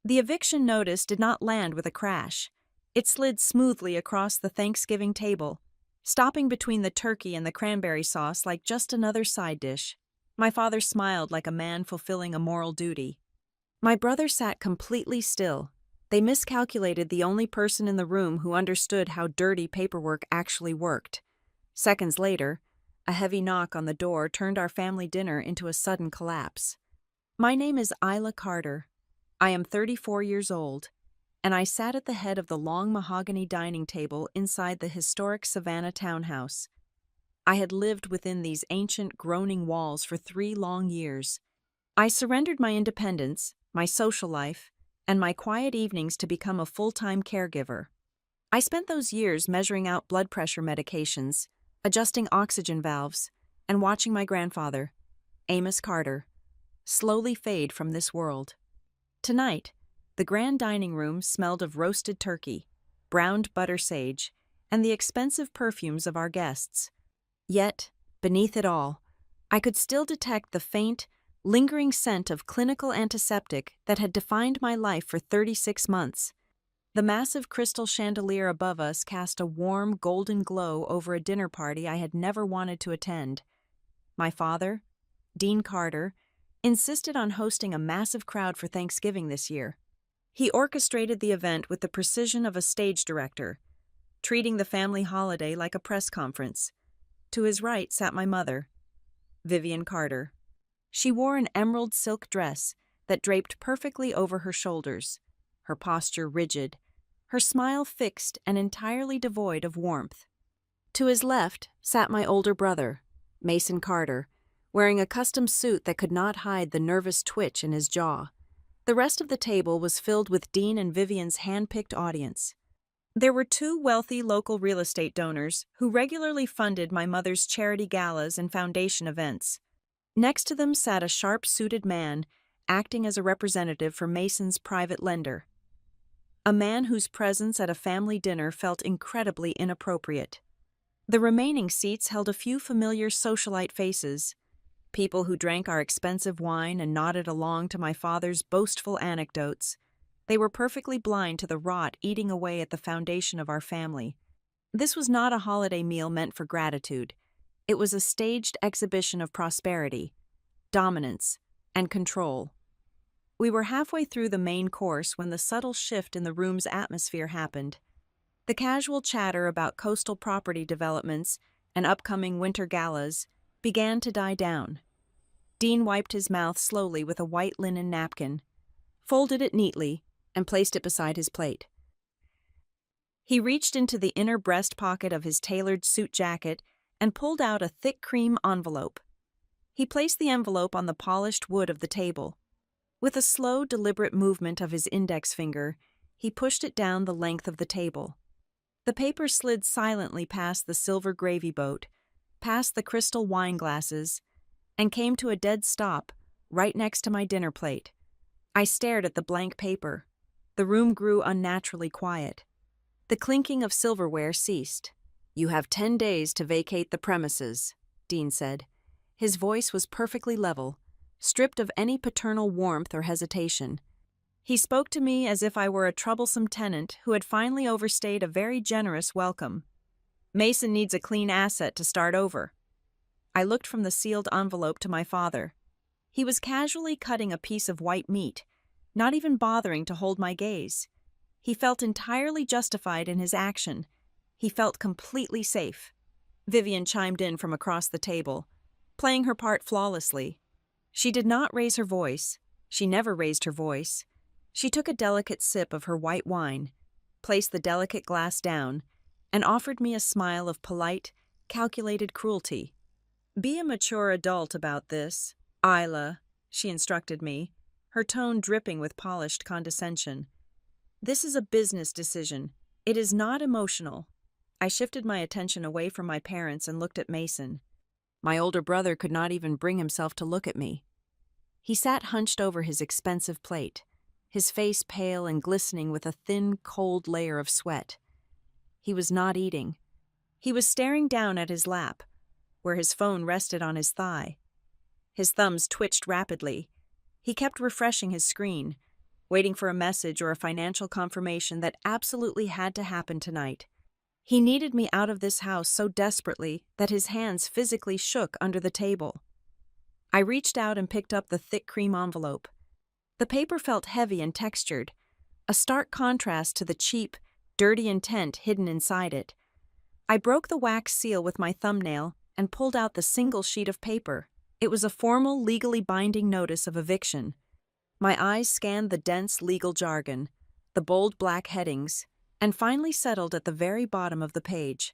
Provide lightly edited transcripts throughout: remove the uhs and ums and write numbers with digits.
The eviction notice did not land with a crash. It slid smoothly across the Thanksgiving table, stopping between the turkey and the cranberry sauce like just another side dish. My father smiled like a man fulfilling a moral duty. My brother sat completely still. They miscalculated the only person in the room who understood how dirty paperwork actually worked. Seconds later, a heavy knock on the door turned our family dinner into a sudden collapse. My name is Isla Carter. I am 34 years old, and I sat at the head of the long mahogany dining table inside the historic Savannah townhouse. I had lived within these ancient, groaning walls for 3 long years. I surrendered my independence, my social life, and my quiet evenings to become a full-time caregiver. I spent those years measuring out blood pressure medications, adjusting oxygen valves, and watching my grandfather, Amos Carter, slowly fade from this world. Tonight, the grand dining room smelled of roasted turkey, browned butter sage, and the expensive perfumes of our guests. Yet, beneath it all, I could still detect the faint, lingering scent of clinical antiseptic that had defined my life for 36 months. The massive crystal chandelier above us cast a warm, golden glow over a dinner party I had never wanted to attend. My father, Dean Carter, insisted on hosting a massive crowd for Thanksgiving this year. He orchestrated the event with the precision of a stage director, treating the family holiday like a press conference. To his right sat my mother, Vivian Carter. She wore an emerald silk dress that draped perfectly over her shoulders, her posture rigid, her smile fixed and entirely devoid of warmth. To his left sat my older brother, Mason Carter, wearing a custom suit that could not hide the nervous twitch in his jaw. The rest of the table was filled with Dean and Vivian's hand-picked audience. There were 2 wealthy local real estate donors who regularly funded my mother's charity galas and foundation events. Next to them sat a sharp-suited man acting as a representative for Mason's private lender. A man whose presence at a family dinner felt incredibly inappropriate. The remaining seats held a few familiar socialite faces, people who drank our expensive wine and nodded along to my father's boastful anecdotes. They were perfectly blind to the rot eating away at the foundation of our family. This was not a holiday meal meant for gratitude. It was a staged exhibition of prosperity, dominance, and control. We were halfway through the main course when the subtle shift in the room's atmosphere happened. The casual chatter about coastal property developments and upcoming winter galas began to die down. Dean wiped his mouth slowly with a white linen napkin, folded it neatly, and placed it beside his plate. He reached into the inner breast pocket of his tailored suit jacket and pulled out a thick cream envelope. He placed the envelope on the polished wood of the table. With a slow, deliberate movement of his index finger, he pushed it down the length of the table. The paper slid silently past the silver gravy boat, past the crystal wine glasses, and came to a dead stop right next to my dinner plate. I stared at the blank paper. The room grew unnaturally quiet. The clinking of silverware ceased. "You have 10 days to vacate the premises," Dean said. His voice was perfectly level, stripped of any paternal warmth or hesitation. He spoke to me as if I were a troublesome tenant who had finally overstayed a very generous welcome. "Mason needs a clean asset to start over." I looked from the sealed envelope to my father. He was casually cutting a piece of white meat, not even bothering to hold my gaze. He felt entirely justified in his action. He felt completely safe. Vivian chimed in from across the table, playing her part flawlessly. She did not raise her voice. She never raised her voice. She took a delicate sip of her white wine, placed the delicate glass down, and offered me a smile of polite, calculated cruelty. "Be a mature adult about this, Isla," she instructed me, her tone dripping with polished condescension. "This is a business decision. It is not emotional." I shifted my attention away from my parents and looked at Mason. My older brother could not even bring himself to look at me. He sat hunched over his expensive plate, his face pale and glistening with a thin, cold layer of sweat. He was not eating. He was staring down at his lap, where his phone rested on his thigh. His thumbs twitched rapidly. He kept refreshing his screen, waiting for a message or a financial confirmation that absolutely had to happen tonight. He needed me out of this house so desperately that his hands physically shook under the table. I reached out and picked up the thick cream envelope. The paper felt heavy and textured, a stark contrast to the cheap, dirty intent hidden inside it. I broke the wax seal with my thumbnail and pulled out the single sheet of paper. It was a formal, legally binding notice of eviction. My eyes scanned the dense legal jargon, the bold black headings, and finally settled at the very bottom of the page.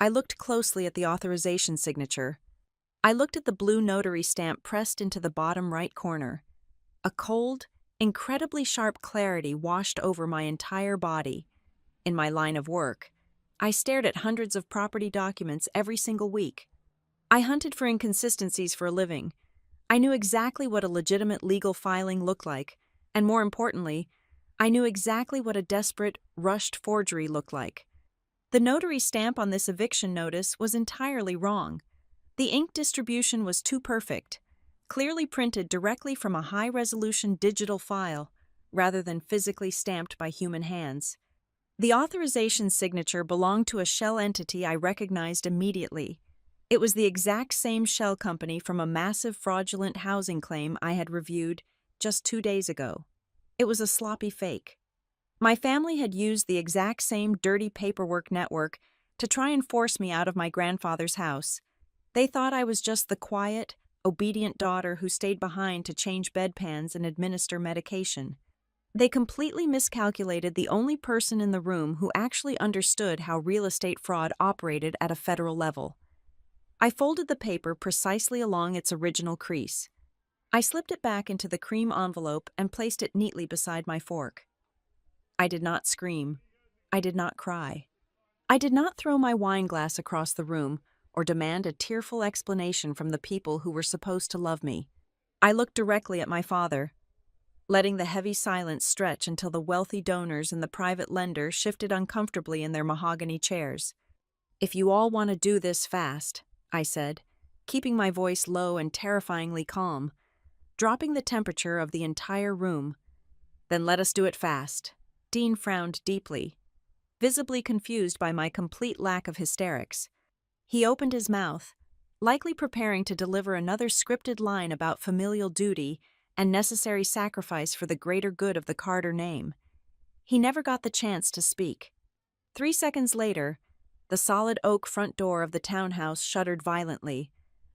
I looked closely at the authorization signature. I looked at the blue notary stamp pressed into the bottom right corner. A cold, incredibly sharp clarity washed over my entire body. In my line of work, I stared at hundreds of property documents every single week. I hunted for inconsistencies for a living. I knew exactly what a legitimate legal filing looked like, and more importantly, I knew exactly what a desperate, rushed forgery looked like. The notary stamp on this eviction notice was entirely wrong. The ink distribution was too perfect, clearly printed directly from a high-resolution digital file, rather than physically stamped by human hands. The authorization signature belonged to a shell entity I recognized immediately. It was the exact same shell company from a massive fraudulent housing claim I had reviewed just 2 days ago. It was a sloppy fake. My family had used the exact same dirty paperwork network to try and force me out of my grandfather's house. They thought I was just the quiet, obedient daughter who stayed behind to change bedpans and administer medication. They completely miscalculated the only person in the room who actually understood how real estate fraud operated at a federal level. I folded the paper precisely along its original crease. I slipped it back into the cream envelope and placed it neatly beside my fork. I did not scream. I did not cry. I did not throw my wine glass across the room or demand a tearful explanation from the people who were supposed to love me. I looked directly at my father, letting the heavy silence stretch until the wealthy donors and the private lender shifted uncomfortably in their mahogany chairs. "If you all want to do this fast," I said, keeping my voice low and terrifyingly calm, dropping the temperature of the entire room, "then let us do it fast." Dean frowned deeply, visibly confused by my complete lack of hysterics. He opened his mouth, likely preparing to deliver another scripted line about familial duty and necessary sacrifice for the greater good of the Carter name. He never got the chance to speak. 3 seconds later, the solid oak front door of the townhouse shuddered violently.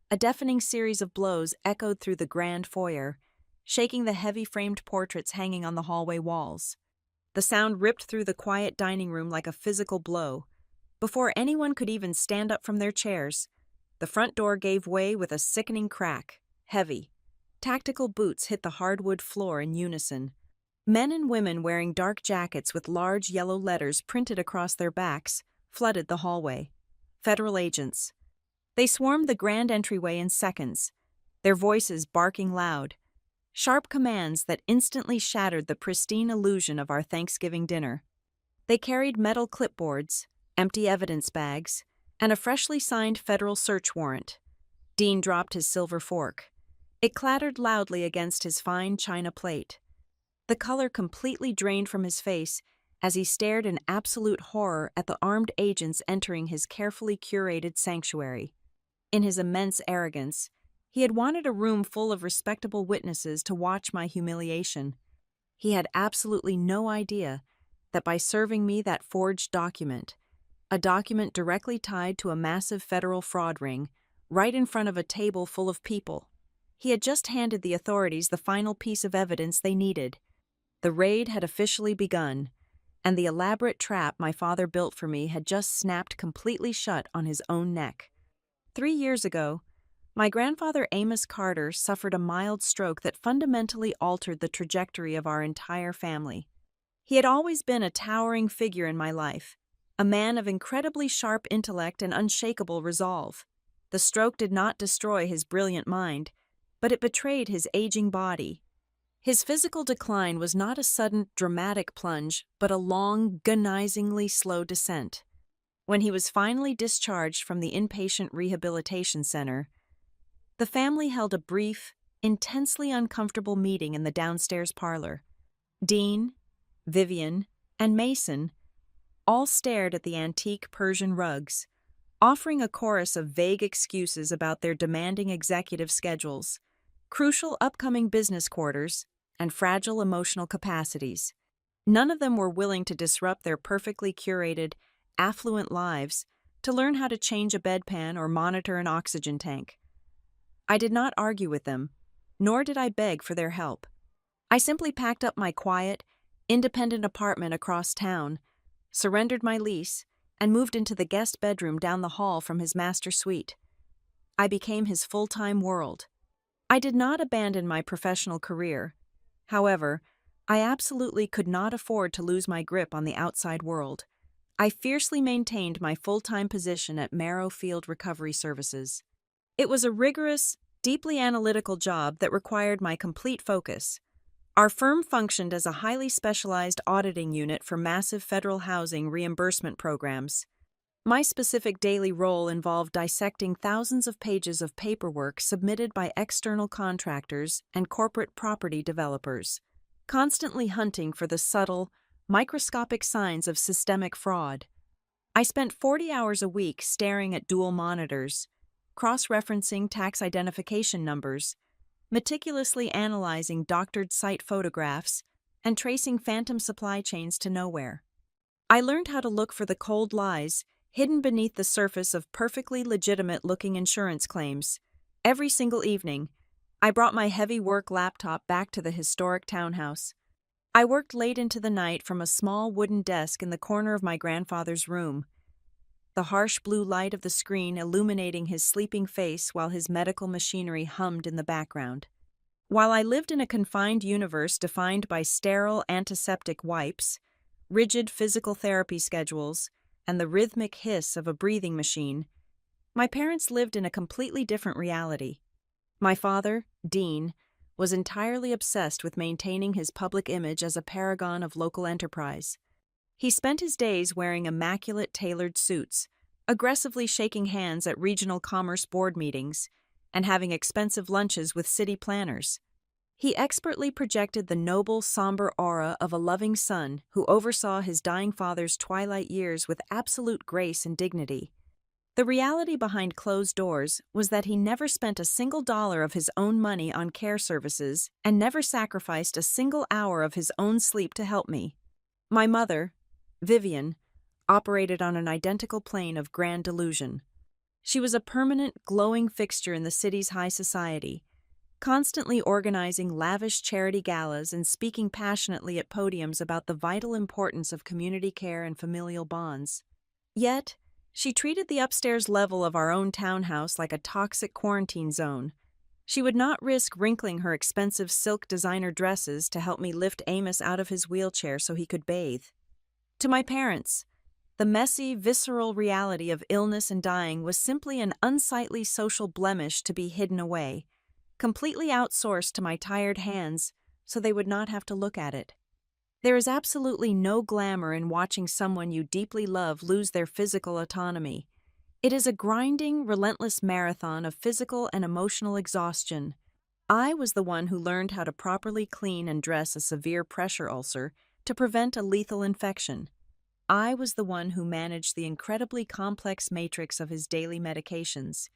A deafening series of blows echoed through the grand foyer, shaking the heavy framed portraits hanging on the hallway walls. The sound ripped through the quiet dining room like a physical blow. Before anyone could even stand up from their chairs, the front door gave way with a sickening crack, heavy. Tactical boots hit the hardwood floor in unison. Men and women wearing dark jackets with large yellow letters printed across their backs flooded the hallway. Federal agents. They swarmed the grand entryway in seconds, their voices barking loud. Sharp commands that instantly shattered the pristine illusion of our Thanksgiving dinner. They carried metal clipboards, empty evidence bags, and a freshly signed federal search warrant. Dean dropped his silver fork. It clattered loudly against his fine china plate. The color completely drained from his face as he stared in absolute horror at the armed agents entering his carefully curated sanctuary. In his immense arrogance, he had wanted a room full of respectable witnesses to watch my humiliation. He had absolutely no idea that by serving me that forged document, a document directly tied to a massive federal fraud ring, right in front of a table full of people, he had just handed the authorities the final piece of evidence they needed. The raid had officially begun, and the elaborate trap my father built for me had just snapped completely shut on his own neck. 3 years ago, my grandfather Amos Carter suffered a mild stroke that fundamentally altered the trajectory of our entire family. He had always been a towering figure in my life, a man of incredibly sharp intellect and unshakable resolve. The stroke did not destroy his brilliant mind, but it betrayed his aging body. His physical decline was not a sudden, dramatic plunge, but a long, agonizingly slow descent. When he was finally discharged from the inpatient rehabilitation center, the family held a brief, intensely uncomfortable meeting in the downstairs parlor. Dean, Vivian, and Mason all stared at the antique Persian rugs, offering a chorus of vague excuses about their demanding executive schedules, crucial upcoming business quarters, and fragile emotional capacities. None of them were willing to disrupt their perfectly curated, affluent lives to learn how to change a bedpan or monitor an oxygen tank. I did not argue with them, nor did I beg for their help. I simply packed up my quiet, independent apartment across town, surrendered my lease, and moved into the guest bedroom down the hall from his master suite. I became his full-time world. I did not abandon my professional career. However, I absolutely could not afford to lose my grip on the outside world. I fiercely maintained my full-time position at Marrow Field Recovery Services. It was a rigorous, deeply analytical job that required my complete focus. Our firm functioned as a highly specialized auditing unit for massive federal housing reimbursement programs. My specific daily role involved dissecting thousands of pages of paperwork submitted by external contractors and corporate property developers, constantly hunting for the subtle, microscopic signs of systemic fraud. I spent 40 hours a week staring at dual monitors, cross-referencing tax identification numbers, meticulously analyzing doctored site photographs, and tracing phantom supply chains to nowhere. I learned how to look for the cold lies hidden beneath the surface of perfectly legitimate-looking insurance claims. Every single evening, I brought my heavy work laptop back to the historic townhouse. I worked late into the night from a small wooden desk in the corner of my grandfather's room, the harsh blue light of the screen illuminating his sleeping face while his medical machinery hummed in the background. While I lived in a confined universe defined by sterile antiseptic wipes, rigid physical therapy schedules, and the rhythmic hiss of a breathing machine, my parents lived in a completely different reality. My father, Dean, was entirely obsessed with maintaining his public image as a paragon of local enterprise. He spent his days wearing immaculate tailored suits, aggressively shaking hands at regional commerce board meetings, and having expensive lunches with city planners. He expertly projected the noble, somber aura of a loving son who oversaw his dying father's twilight years with absolute grace and dignity. The reality behind closed doors was that he never spent a single dollar of his own money on care services and never sacrificed a single hour of his own sleep to help me. My mother, Vivian, operated on an identical plane of grand delusion. She was a permanent, glowing fixture in the city's high society, constantly organizing lavish charity galas and speaking passionately at podiums about the vital importance of community care and familial bonds. Yet, she treated the upstairs level of our own townhouse like a toxic quarantine zone. She would not risk wrinkling her expensive silk designer dresses to help me lift Amos out of his wheelchair so he could bathe. To my parents, the messy, visceral reality of illness and dying was simply an unsightly social blemish to be hidden away, completely outsourced to my tired hands so they would not have to look at it. There is absolutely no glamour in watching someone you deeply love lose their physical autonomy. It is a grinding, relentless marathon of physical and emotional exhaustion. I was the one who learned how to properly clean and dress a severe pressure ulcer to prevent a lethal infection. I was the one who managed the incredibly complex matrix of his daily medications,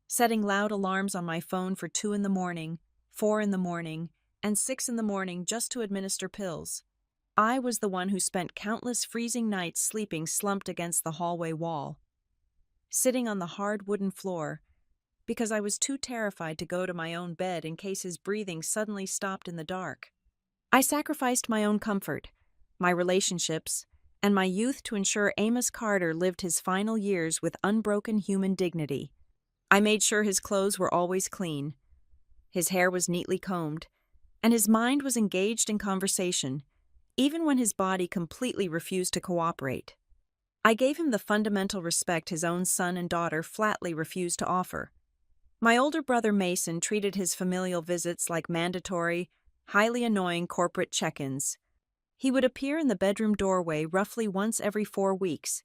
setting loud alarms on my phone for 2 a.m, 4 a.m, and 6 a.m just to administer pills. I was the one who spent countless freezing nights sleeping slumped against the hallway wall, sitting on the hard wooden floor, because I was too terrified to go to my own bed in case his breathing suddenly stopped in the dark. I sacrificed my own comfort, my relationships, and my youth to ensure Amos Carter lived his final years with unbroken human dignity. I made sure his clothes were always clean, his hair was neatly combed, and his mind was engaged in conversation, even when his body completely refused to cooperate. I gave him the fundamental respect his own son and daughter flatly refused to offer. My older brother Mason treated his familial visits like mandatory, highly annoying corporate check-ins. He would appear in the bedroom doorway roughly once every 4 weeks,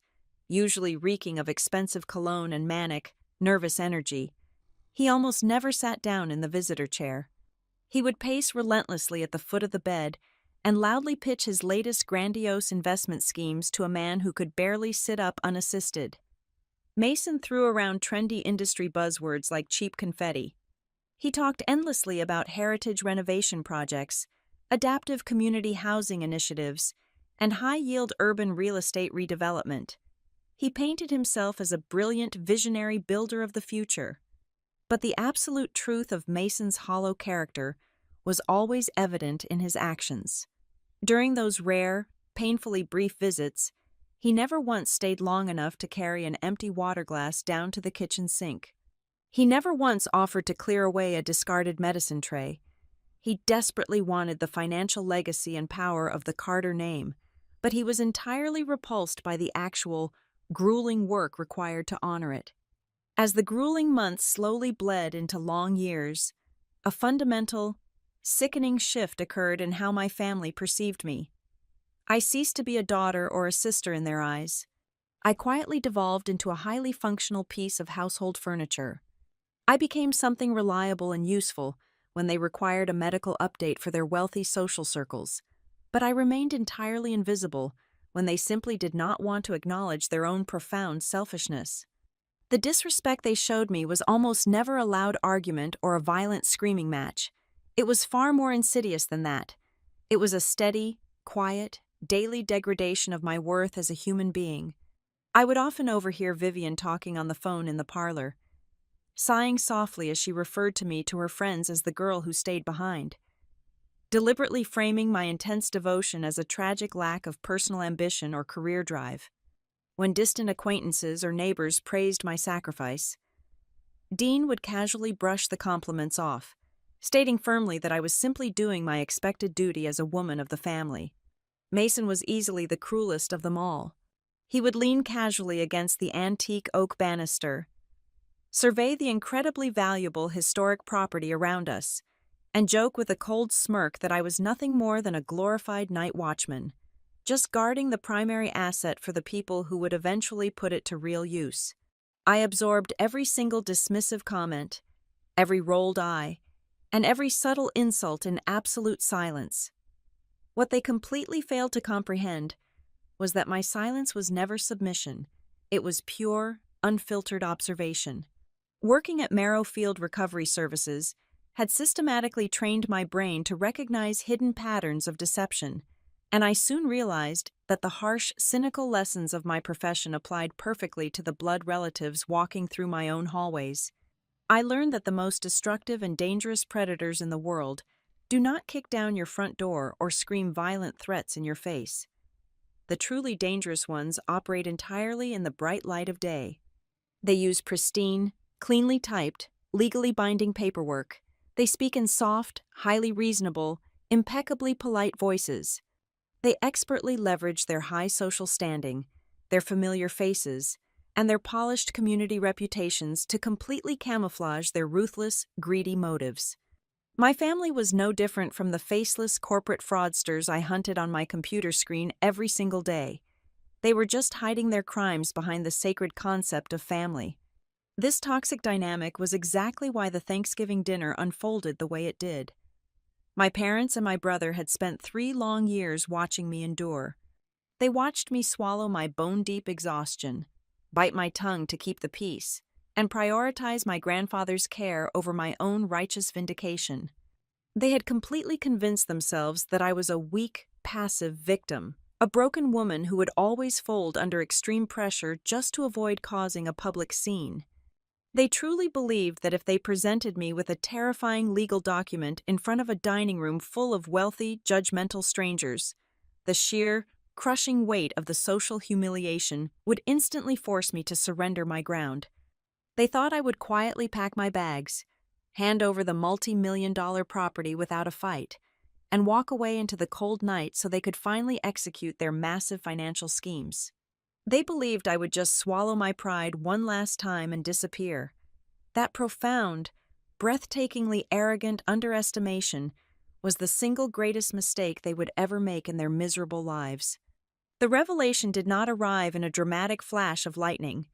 usually reeking of expensive cologne and manic, nervous energy. He almost never sat down in the visitor chair. He would pace relentlessly at the foot of the bed and loudly pitch his latest grandiose investment schemes to a man who could barely sit up unassisted. Mason threw around trendy industry buzzwords like cheap confetti. He talked endlessly about heritage renovation projects, adaptive community housing initiatives, and high-yield urban real estate redevelopment. He painted himself as a brilliant visionary builder of the future. But the absolute truth of Mason's hollow character was always evident in his actions. During those rare, painfully brief visits, he never once stayed long enough to carry an empty water glass down to the kitchen sink. He never once offered to clear away a discarded medicine tray. He desperately wanted the financial legacy and power of the Carter name, but he was entirely repulsed by the actual, grueling work required to honor it. As the grueling months slowly bled into long years, a fundamental, sickening shift occurred in how my family perceived me. I ceased to be a daughter or a sister in their eyes. I quietly devolved into a highly functional piece of household furniture. I became something reliable and useful when they required a medical update for their wealthy social circles, but I remained entirely invisible when they simply did not want to acknowledge their own profound selfishness. The disrespect they showed me was almost never a loud argument or a violent screaming match. It was far more insidious than that. It was a steady, quiet, daily degradation of my worth as a human being. I would often overhear Vivian talking on the phone in the parlor, sighing softly as she referred to me to her friends as the girl who stayed behind, deliberately framing my intense devotion as a tragic lack of personal ambition or career drive. When distant acquaintances or neighbors praised my sacrifice, Dean would casually brush the compliments off, stating firmly that I was simply doing my expected duty as a woman of the family. Mason was easily the cruelest of them all. He would lean casually against the antique oak banister, survey the incredibly valuable historic property around us, and joke with a cold smirk that I was nothing more than a glorified night watchman, just guarding the primary asset for the people who would eventually put it to real use. I absorbed every single dismissive comment, every rolled eye, and every subtle insult in absolute silence. What they completely failed to comprehend was that my silence was never submission. It was pure, unfiltered observation. Working at Marrow Field Recovery Services had systematically trained my brain to recognize hidden patterns of deception, and I soon realized that the harsh, cynical lessons of my profession applied perfectly to the blood relatives walking through my own hallways. I learned that the most destructive and dangerous predators in the world do not kick down your front door or scream violent threats in your face. The truly dangerous ones operate entirely in the bright light of day. They use pristine, cleanly typed, legally binding paperwork. They speak in soft, highly reasonable, impeccably polite voices. They expertly leverage their high social standing, their familiar faces, and their polished community reputations to completely camouflage their ruthless, greedy motives. My family was no different from the faceless corporate fraudsters I hunted on my computer screen every single day. They were just hiding their crimes behind the sacred concept of family. This toxic dynamic was exactly why the Thanksgiving dinner unfolded the way it did. My parents and my brother had spent 3 long years watching me endure. They watched me swallow my bone-deep exhaustion, bite my tongue to keep the peace, and prioritize my grandfather's care over my own righteous vindication. They had completely convinced themselves that I was a weak, passive victim, a broken woman who would always fold under extreme pressure just to avoid causing a public scene. They truly believed that if they presented me with a terrifying legal document in front of a dining room full of wealthy, judgmental strangers, the sheer, crushing weight of the social humiliation would instantly force me to surrender my ground. They thought I would quietly pack my bags, hand over the multi-million-dollar property without a fight, and walk away into the cold night so they could finally execute their massive financial schemes. They believed I would just swallow my pride one last time and disappear. That profound, breathtakingly arrogant underestimation was the single greatest mistake they would ever make in their miserable lives. The revelation did not arrive in a dramatic flash of lightning.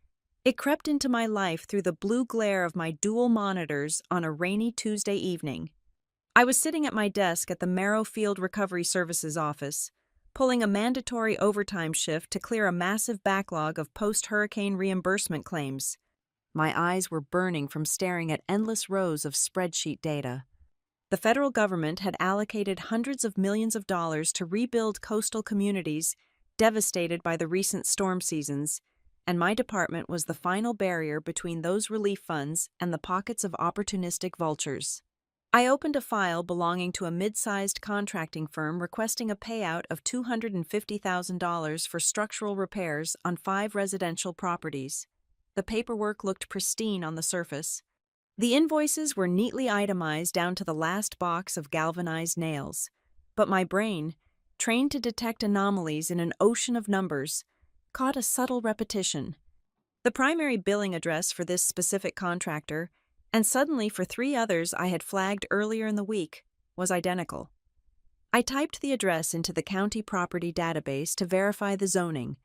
It crept into my life through the blue glare of my dual monitors on a rainy Tuesday evening. I was sitting at my desk at the Marrow Field Recovery Services office, pulling a mandatory overtime shift to clear a massive backlog of post-hurricane reimbursement claims. My eyes were burning from staring at endless rows of spreadsheet data. The federal government had allocated hundreds of millions of dollars to rebuild coastal communities devastated by the recent storm seasons, and my department was the final barrier between those relief funds and the pockets of opportunistic vultures. I opened a file belonging to a mid-sized contracting firm requesting a payout of $250,000 for structural repairs on 5 residential properties. The paperwork looked pristine on the surface. The invoices were neatly itemized down to the last box of galvanized nails. But my brain, trained to detect anomalies in an ocean of numbers, caught a subtle repetition. The primary billing address for this specific contractor, and suddenly for 3 others I had flagged earlier in the week, was identical. I typed the address into the county property database to verify the zoning.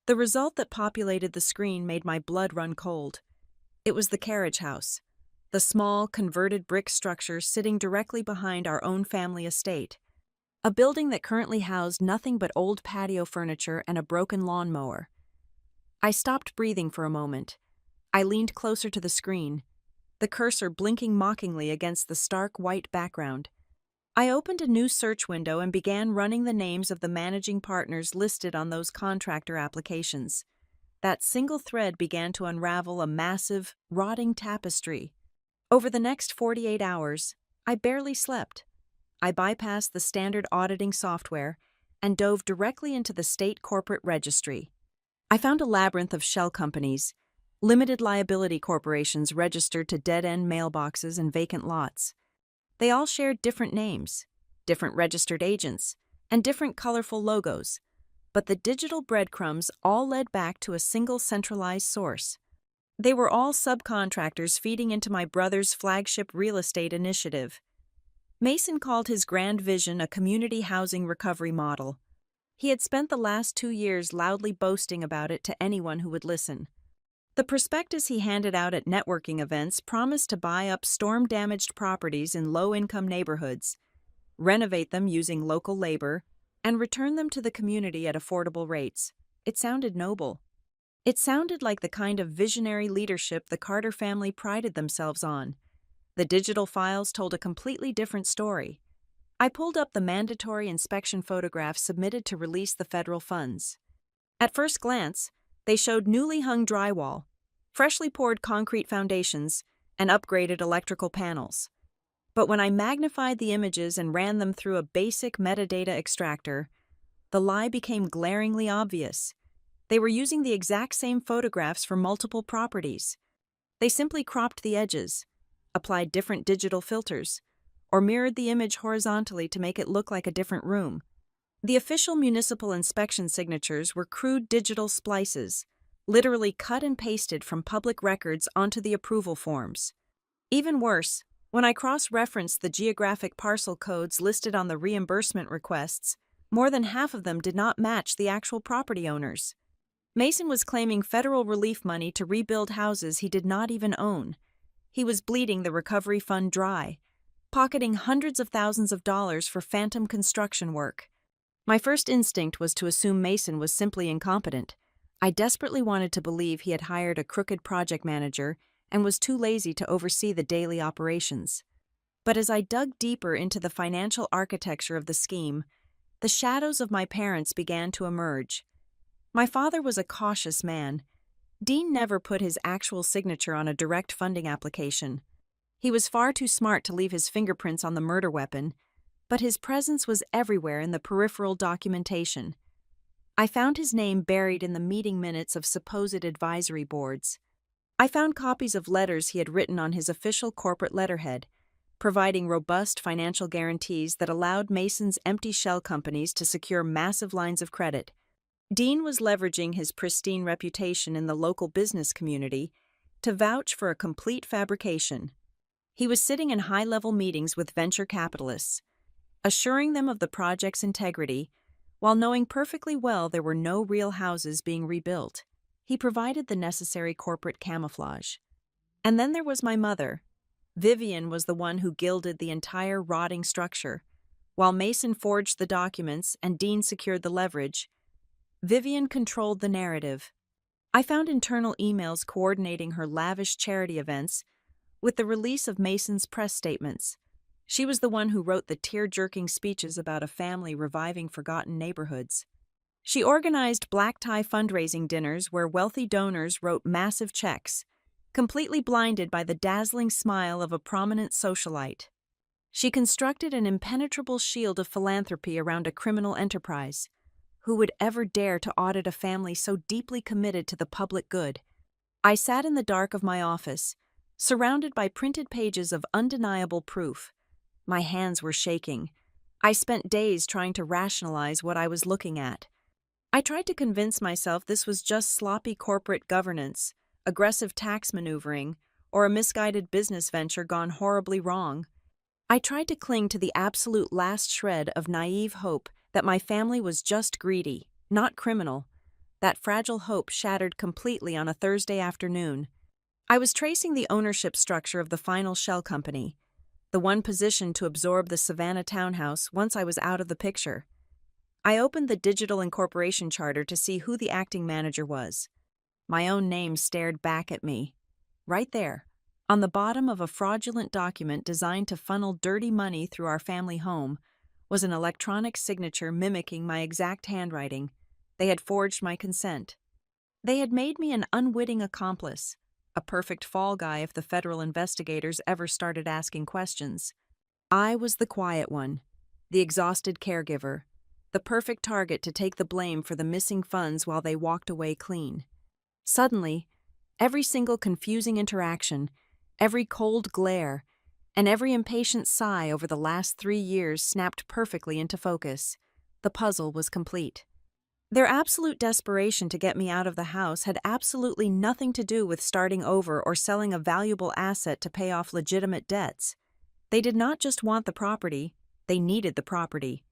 The result that populated the screen made my blood run cold. It was the carriage house, the small, converted brick structure sitting directly behind our own family estate, a building that currently housed nothing but old patio furniture and a broken lawnmower. I stopped breathing for a moment. I leaned closer to the screen, the cursor blinking mockingly against the stark white background. I opened a new search window and began running the names of the managing partners listed on those contractor applications. That single thread began to unravel a massive, rotting tapestry. Over the next 48 hours, I barely slept. I bypassed the standard auditing software and dove directly into the state corporate registry. I found a labyrinth of shell companies, limited liability corporations registered to dead-end mailboxes and vacant lots. They all shared different names, different registered agents, and different colorful logos, but the digital breadcrumbs all led back to a single centralized source. They were all subcontractors feeding into my brother's flagship real estate initiative. Mason called his grand vision a community housing recovery model. He had spent the last 2 years loudly boasting about it to anyone who would listen. The prospectus he handed out at networking events promised to buy up storm-damaged properties in low-income neighborhoods, renovate them using local labor, and return them to the community at affordable rates. It sounded noble. It sounded like the kind of visionary leadership the Carter family prided themselves on. The digital files told a completely different story. I pulled up the mandatory inspection photographs submitted to release the federal funds. At first glance, they showed newly hung drywall, freshly poured concrete foundations, and upgraded electrical panels. But when I magnified the images and ran them through a basic metadata extractor, the lie became glaringly obvious. They were using the exact same photographs for multiple properties. They simply cropped the edges, applied different digital filters, or mirrored the image horizontally to make it look like a different room. The official municipal inspection signatures were crude digital splices, literally cut and pasted from public records onto the approval forms. Even worse, when I cross-referenced the geographic parcel codes listed on the reimbursement requests, more than half of them did not match the actual property owners. Mason was claiming federal relief money to rebuild houses he did not even own. He was bleeding the recovery fund dry, pocketing hundreds of thousands of dollars for phantom construction work. My first instinct was to assume Mason was simply incompetent. I desperately wanted to believe he had hired a crooked project manager and was too lazy to oversee the daily operations. But as I dug deeper into the financial architecture of the scheme, the shadows of my parents began to emerge. My father was a cautious man. Dean never put his actual signature on a direct funding application. He was far too smart to leave his fingerprints on the murder weapon, but his presence was everywhere in the peripheral documentation. I found his name buried in the meeting minutes of supposed advisory boards. I found copies of letters he had written on his official corporate letterhead, providing robust financial guarantees that allowed Mason's empty shell companies to secure massive lines of credit. Dean was leveraging his pristine reputation in the local business community to vouch for a complete fabrication. He was sitting in high-level meetings with venture capitalists, assuring them of the project's integrity, while knowing perfectly well there were no real houses being rebuilt. He provided the necessary corporate camouflage. And then there was my mother, Vivian was the one who gilded the entire rotting structure. While Mason forged the documents and Dean secured the leverage, Vivian controlled the narrative. I found internal emails coordinating her lavish charity events with the release of Mason's press statements. She was the one who wrote the tear-jerking speeches about a family reviving forgotten neighborhoods. She organized black-tie fundraising dinners where wealthy donors wrote massive checks, completely blinded by the dazzling smile of a prominent socialite. She constructed an impenetrable shield of philanthropy around a criminal enterprise. Who would ever dare to audit a family so deeply committed to the public good? I sat in the dark of my office, surrounded by printed pages of undeniable proof. My hands were shaking. I spent days trying to rationalize what I was looking at. I tried to convince myself this was just sloppy corporate governance, aggressive tax maneuvering, or a misguided business venture gone horribly wrong. I tried to cling to the absolute last shred of naive hope that my family was just greedy, not criminal. That fragile hope shattered completely on a Thursday afternoon. I was tracing the ownership structure of the final shell company, the one positioned to absorb the Savannah townhouse once I was out of the picture. I opened the digital incorporation charter to see who the acting manager was. My own name stared back at me. Right there, on the bottom of a fraudulent document designed to funnel dirty money through our family home, was an electronic signature mimicking my exact handwriting. They had forged my consent. They had made me an unwitting accomplice, a perfect fall guy if the federal investigators ever started asking questions. I was the quiet one, the exhausted caregiver, the perfect target to take the blame for the missing funds while they walked away clean. Suddenly, every single confusing interaction, every cold glare, and every impatient sigh over the last 3 years snapped perfectly into focus. The puzzle was complete. Their absolute desperation to get me out of the house had absolutely nothing to do with starting over or selling a valuable asset to pay off legitimate debts. They did not just want the property, they needed the property.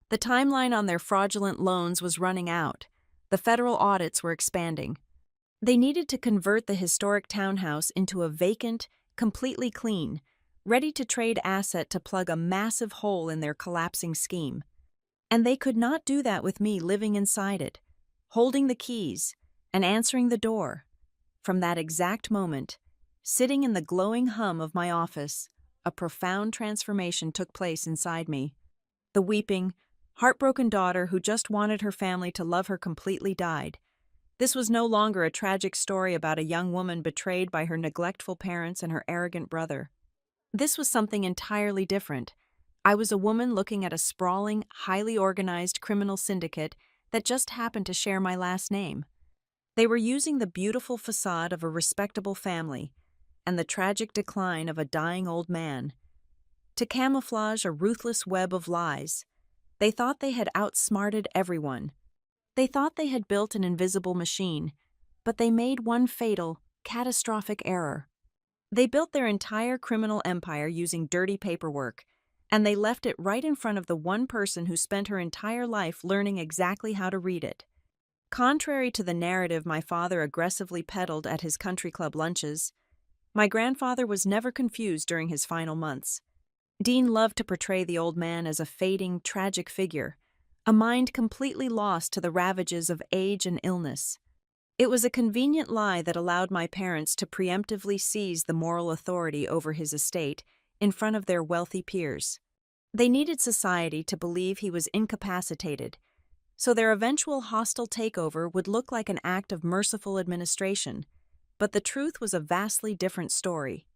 The timeline on their fraudulent loans was running out. The federal audits were expanding. They needed to convert the historic townhouse into a vacant, completely clean, ready-to-trade asset to plug a massive hole in their collapsing scheme. And they could not do that with me living inside it, holding the keys, and answering the door. From that exact moment, sitting in the glowing hum of my office, a profound transformation took place inside me. The weeping, heartbroken daughter who just wanted her family to love her completely died. This was no longer a tragic story about a young woman betrayed by her neglectful parents and her arrogant brother. This was something entirely different. I was a woman looking at a sprawling, highly organized criminal syndicate that just happened to share my last name. They were using the beautiful facade of a respectable family and the tragic decline of a dying old man to camouflage a ruthless web of lies. They thought they had outsmarted everyone. They thought they had built an invisible machine, but they made one fatal, catastrophic error. They built their entire criminal empire using dirty paperwork, and they left it right in front of the one person who spent her entire life learning exactly how to read it. Contrary to the narrative my father aggressively peddled at his country club lunches, my grandfather was never confused during his final months. Dean loved to portray the old man as a fading, tragic figure, a mind completely lost to the ravages of age and illness. It was a convenient lie that allowed my parents to preemptively seize the moral authority over his estate in front of their wealthy peers. They needed society to believe he was incapacitated, so their eventual hostile takeover would look like an act of merciful administration. But the truth was a vastly different story.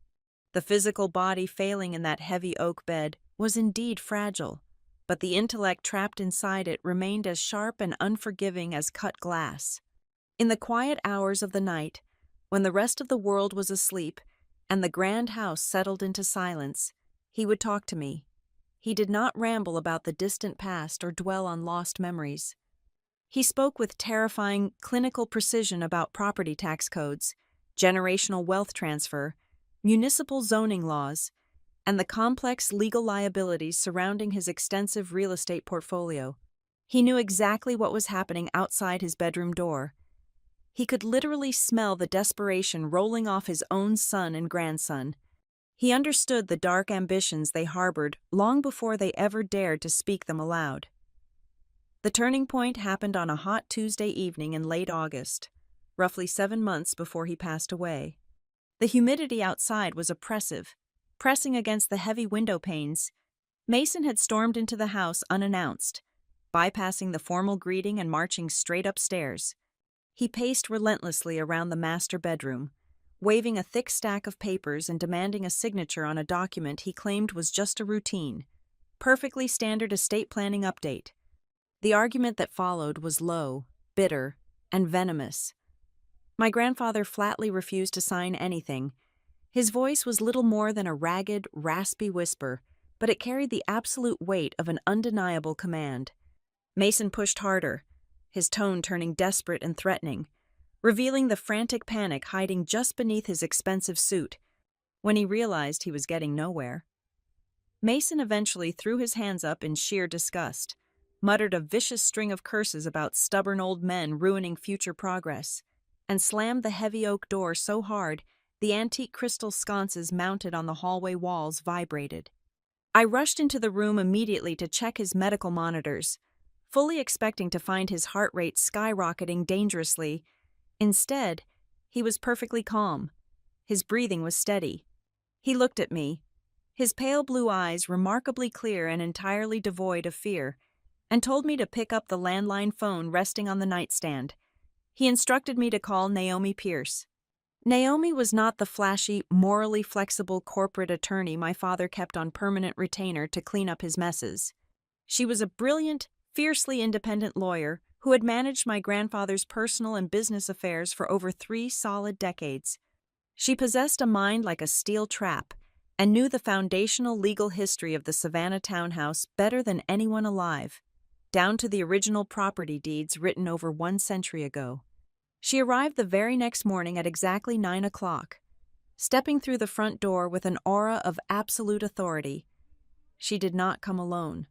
The physical body failing in that heavy oak bed was indeed fragile, but the intellect trapped inside it remained as sharp and unforgiving as cut glass. In the quiet hours of the night, when the rest of the world was asleep and the grand house settled into silence, he would talk to me. He did not ramble about the distant past or dwell on lost memories. He spoke with terrifying, clinical precision about property tax codes, generational wealth transfer, municipal zoning laws, and the complex legal liabilities surrounding his extensive real estate portfolio. He knew exactly what was happening outside his bedroom door. He could literally smell the desperation rolling off his own son and grandson. He understood the dark ambitions they harbored long before they ever dared to speak them aloud. The turning point happened on a hot Tuesday evening in late August, roughly 7 months before he passed away. The humidity outside was oppressive, pressing against the heavy window panes. Mason had stormed into the house unannounced, bypassing the formal greeting and marching straight upstairs. He paced relentlessly around the master bedroom, waving a thick stack of papers and demanding a signature on a document he claimed was just a routine, perfectly standard estate planning update. The argument that followed was low, bitter, and venomous. My grandfather flatly refused to sign anything. His voice was little more than a ragged, raspy whisper, but it carried the absolute weight of an undeniable command. Mason pushed harder, his tone turning desperate and threatening, revealing the frantic panic hiding just beneath his expensive suit. When he realized he was getting nowhere, Mason eventually threw his hands up in sheer disgust, muttered a vicious string of curses about stubborn old men ruining future progress, and slammed the heavy oak door so hard the antique crystal sconces mounted on the hallway walls vibrated. I rushed into the room immediately to check his medical monitors, fully expecting to find his heart rate skyrocketing dangerously. Instead, he was perfectly calm. His breathing was steady. He looked at me, his pale blue eyes remarkably clear and entirely devoid of fear, and told me to pick up the landline phone resting on the nightstand. He instructed me to call Naomi Pierce. Naomi was not the flashy, morally flexible corporate attorney my father kept on permanent retainer to clean up his messes. She was a brilliant, fiercely independent lawyer who had managed my grandfather's personal and business affairs for over 3 solid decades. She possessed a mind like a steel trap and knew the foundational legal history of the Savannah townhouse better than anyone alive, down to the original property deeds written over 1 century ago. She arrived the very next morning at exactly 9 o'clock, stepping through the front door with an aura of absolute authority. She did not come alone.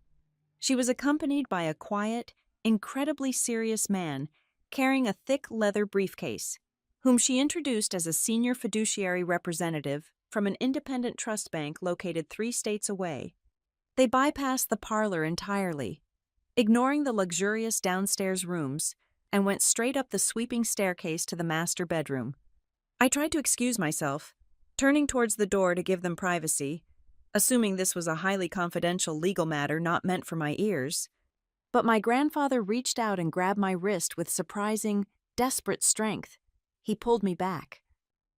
She was accompanied by a quiet, incredibly serious man carrying a thick leather briefcase, whom she introduced as a senior fiduciary representative from an independent trust bank located 3 states away. They bypassed the parlor entirely, ignoring the luxurious downstairs rooms, and went straight up the sweeping staircase to the master bedroom. I tried to excuse myself, turning towards the door to give them privacy, assuming this was a highly confidential legal matter not meant for my ears. But my grandfather reached out and grabbed my wrist with surprising, desperate strength. He pulled me back.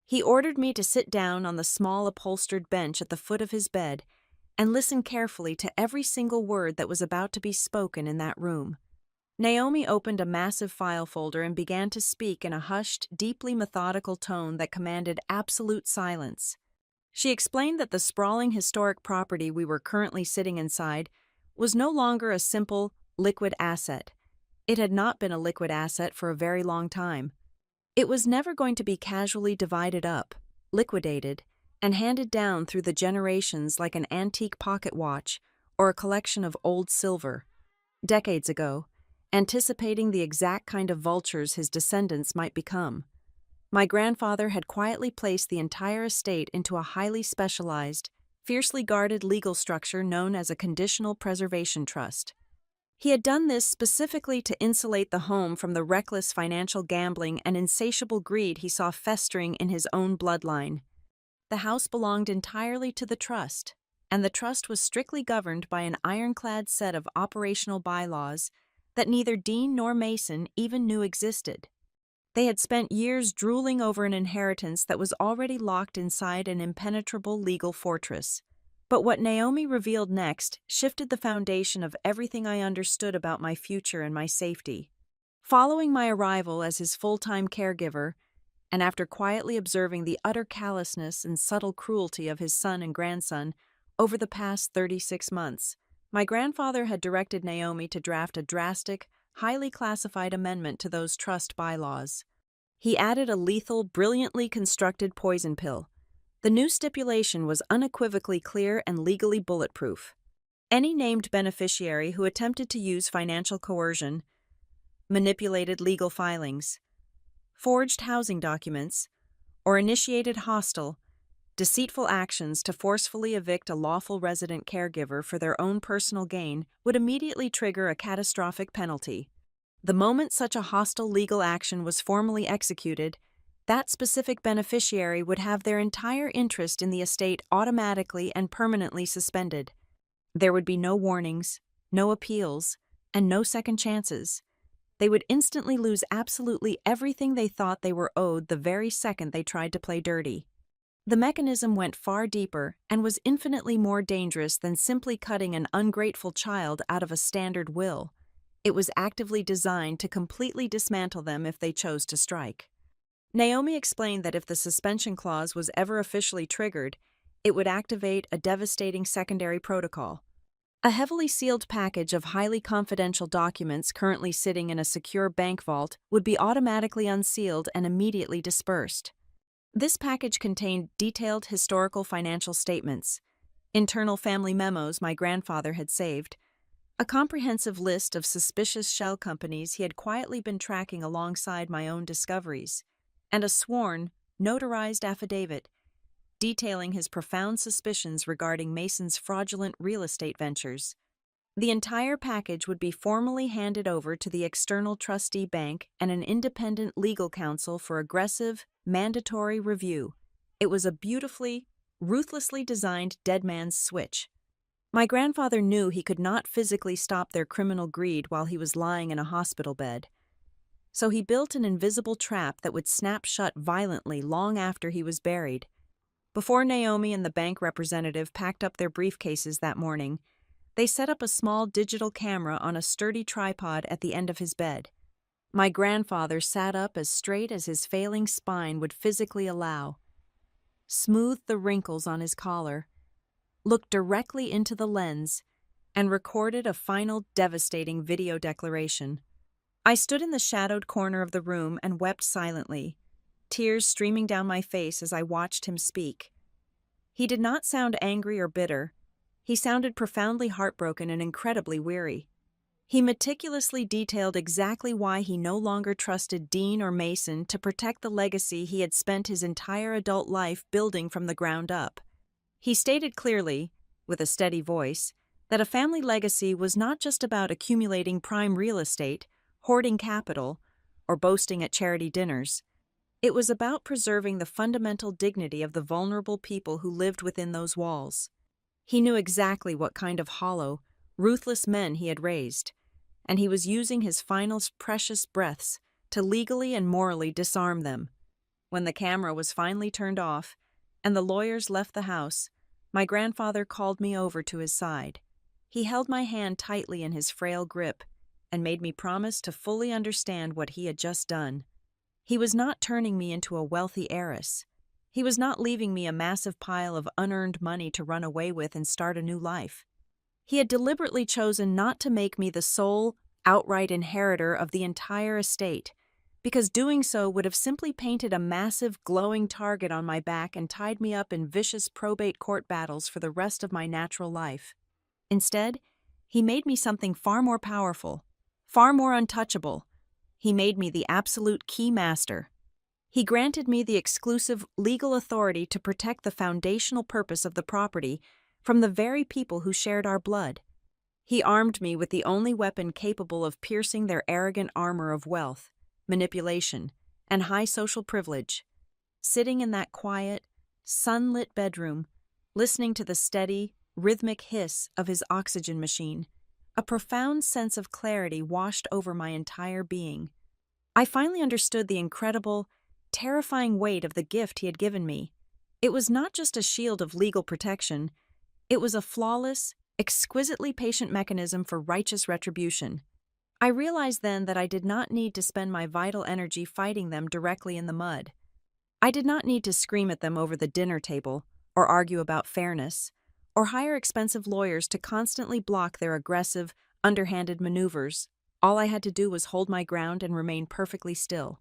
He ordered me to sit down on the small upholstered bench at the foot of his bed and listen carefully to every single word that was about to be spoken in that room. Naomi opened a massive file folder and began to speak in a hushed, deeply methodical tone that commanded absolute silence. She explained that the sprawling historic property we were currently sitting inside was no longer a simple, liquid asset. It had not been a liquid asset for a very long time. It was never going to be casually divided up, liquidated, and handed down through the generations like an antique pocket watch or a collection of old silver. Decades ago, anticipating the exact kind of vultures his descendants might become, my grandfather had quietly placed the entire estate into a highly specialized, fiercely guarded legal structure known as a conditional preservation trust. He had done this specifically to insulate the home from the reckless financial gambling and insatiable greed he saw festering in his own bloodline. The house belonged entirely to the trust, and the trust was strictly governed by an ironclad set of operational bylaws that neither Dean nor Mason even knew existed. They had spent years drooling over an inheritance that was already locked inside an impenetrable legal fortress. But what Naomi revealed next shifted the foundation of everything I understood about my future and my safety. Following my arrival as his full-time caregiver, and after quietly observing the utter callousness and subtle cruelty of his son and grandson over the past 36 months, my grandfather had directed Naomi to draft a drastic, highly classified amendment to those trust bylaws. He added a lethal, brilliantly constructed poison pill. The new stipulation was unequivocally clear and legally bulletproof. Any named beneficiary who attempted to use financial coercion, manipulated legal filings, forged housing documents, or initiated hostile, Deceitful actions to forcefully evict a lawful resident caregiver for their own personal gain would immediately trigger a catastrophic penalty. The moment such a hostile legal action was formally executed, that specific beneficiary would have their entire interest in the estate automatically and permanently suspended. There would be no warnings, no appeals, and no second chances. They would instantly lose absolutely everything they thought they were owed the very second they tried to play dirty. The mechanism went far deeper and was infinitely more dangerous than simply cutting an ungrateful child out of a standard will. It was actively designed to completely dismantle them if they chose to strike. Naomi explained that if the suspension clause was ever officially triggered, it would activate a devastating secondary protocol. A heavily sealed package of highly confidential documents currently sitting in a secure bank vault would be automatically unsealed and immediately dispersed. This package contained detailed historical financial statements, internal family memos my grandfather had saved, a comprehensive list of suspicious shell companies he had quietly been tracking alongside my own discoveries, and a sworn, notarized affidavit detailing his profound suspicions regarding Mason's fraudulent real estate ventures. The entire package would be formally handed over to the external trustee bank and an independent legal counsel for aggressive, mandatory review. It was a beautifully, ruthlessly designed dead man's switch. My grandfather knew he could not physically stop their criminal greed while he was lying in a hospital bed. So he built an invisible trap that would snap shut violently long after he was buried. Before Naomi and the bank representative packed up their briefcases that morning, they set up a small digital camera on a sturdy tripod at the end of his bed. My grandfather sat up as straight as his failing spine would physically allow, smoothed the wrinkles on his collar, looked directly into the lens, and recorded a final devastating video declaration. I stood in the shadowed corner of the room and wept silently, tears streaming down my face as I watched him speak. He did not sound angry or bitter. He sounded profoundly heartbroken and incredibly weary. He meticulously detailed exactly why he no longer trusted Dean or Mason to protect the legacy he had spent his entire adult life building from the ground up. He stated clearly, with a steady voice, that a family legacy was not just about accumulating prime real estate, hoarding capital, or boasting at charity dinners. It was about preserving the fundamental dignity of the vulnerable people who lived within those walls. He knew exactly what kind of hollow, ruthless men he had raised, and he was using his final precious breaths to legally and morally disarm them. When the camera was finally turned off and the lawyers left the house, my grandfather called me over to his side. He held my hand tightly in his frail grip and made me promise to fully understand what he had just done. He was not turning me into a wealthy heiress. He was not leaving me a massive pile of unearned money to run away with and start a new life. He had deliberately chosen not to make me the sole, outright inheritor of the entire estate, because doing so would have simply painted a massive, glowing target on my back and tied me up in vicious probate court battles for the rest of my natural life. Instead, he made me something far more powerful, far more untouchable. He made me the absolute key master. He granted me the exclusive legal authority to protect the foundational purpose of the property from the very people who shared our blood. He armed me with the only weapon capable of piercing their arrogant armor of wealth, manipulation, and high social privilege. Sitting in that quiet, sunlit bedroom, listening to the steady, rhythmic hiss of his oxygen machine, a profound sense of clarity washed over my entire being. I finally understood the incredible, terrifying weight of the gift he had given me. It was not just a shield of legal protection. It was a flawless, exquisitely patient mechanism for righteous retribution. I realized then that I did not need to spend my vital energy fighting them directly in the mud. I did not need to scream at them over the dinner table, or argue about fairness, or hire expensive lawyers to constantly block their aggressive, underhanded maneuvers. All I had to do was hold my ground and remain perfectly still.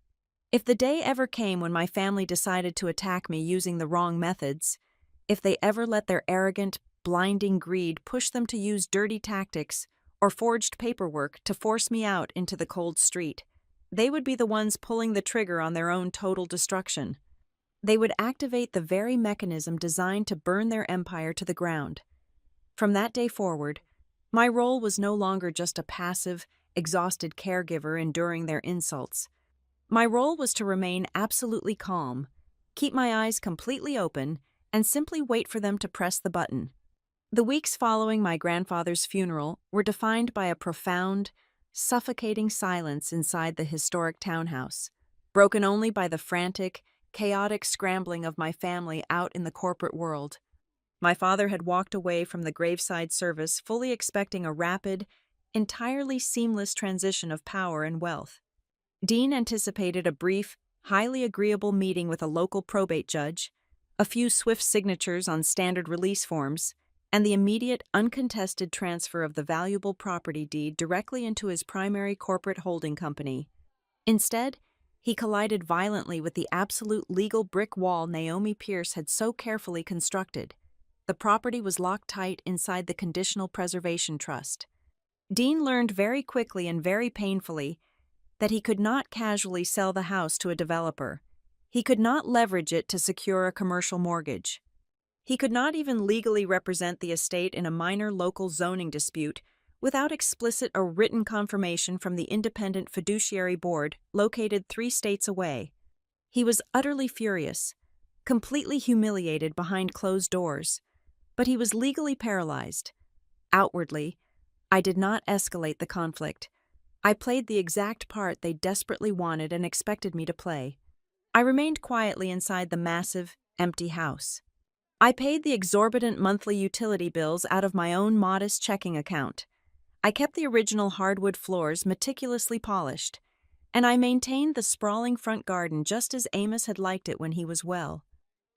If the day ever came when my family decided to attack me using the wrong methods, if they ever let their arrogant, blinding greed push them to use dirty tactics or forged paperwork to force me out into the cold street, they would be the ones pulling the trigger on their own total destruction. They would activate the very mechanism designed to burn their empire to the ground. From that day forward, my role was no longer just a passive, exhausted caregiver enduring their insults. My role was to remain absolutely calm, keep my eyes completely open, and simply wait for them to press the button. The weeks following my grandfather's funeral were defined by a profound, suffocating silence inside the historic townhouse, broken only by the frantic, chaotic scrambling of my family out in the corporate world. My father had walked away from the graveside service fully expecting a rapid, entirely seamless transition of power and wealth. Dean anticipated a brief, highly agreeable meeting with a local probate judge, a few swift signatures on standard release forms, and the immediate, uncontested transfer of the valuable property deed directly into his primary corporate holding company. Instead, he collided violently with the absolute legal brick wall Naomi Pierce had so carefully constructed. The property was locked tight inside the Conditional Preservation Trust. Dean learned very quickly and very painfully that he could not casually sell the house to a developer. He could not leverage it to secure a commercial mortgage. He could not even legally represent the estate in a minor local zoning dispute without explicit or written confirmation from the independent fiduciary board located 3 states away. He was utterly furious, completely humiliated behind closed doors, but he was legally paralyzed. Outwardly, I did not escalate the conflict. I played the exact part they desperately wanted and expected me to play. I remained quietly inside the massive, empty house. I paid the exorbitant monthly utility bills out of my own modest checking account. I kept the original hardwood floors meticulously polished, and I maintained the sprawling front garden just as Amos had liked it when he was well.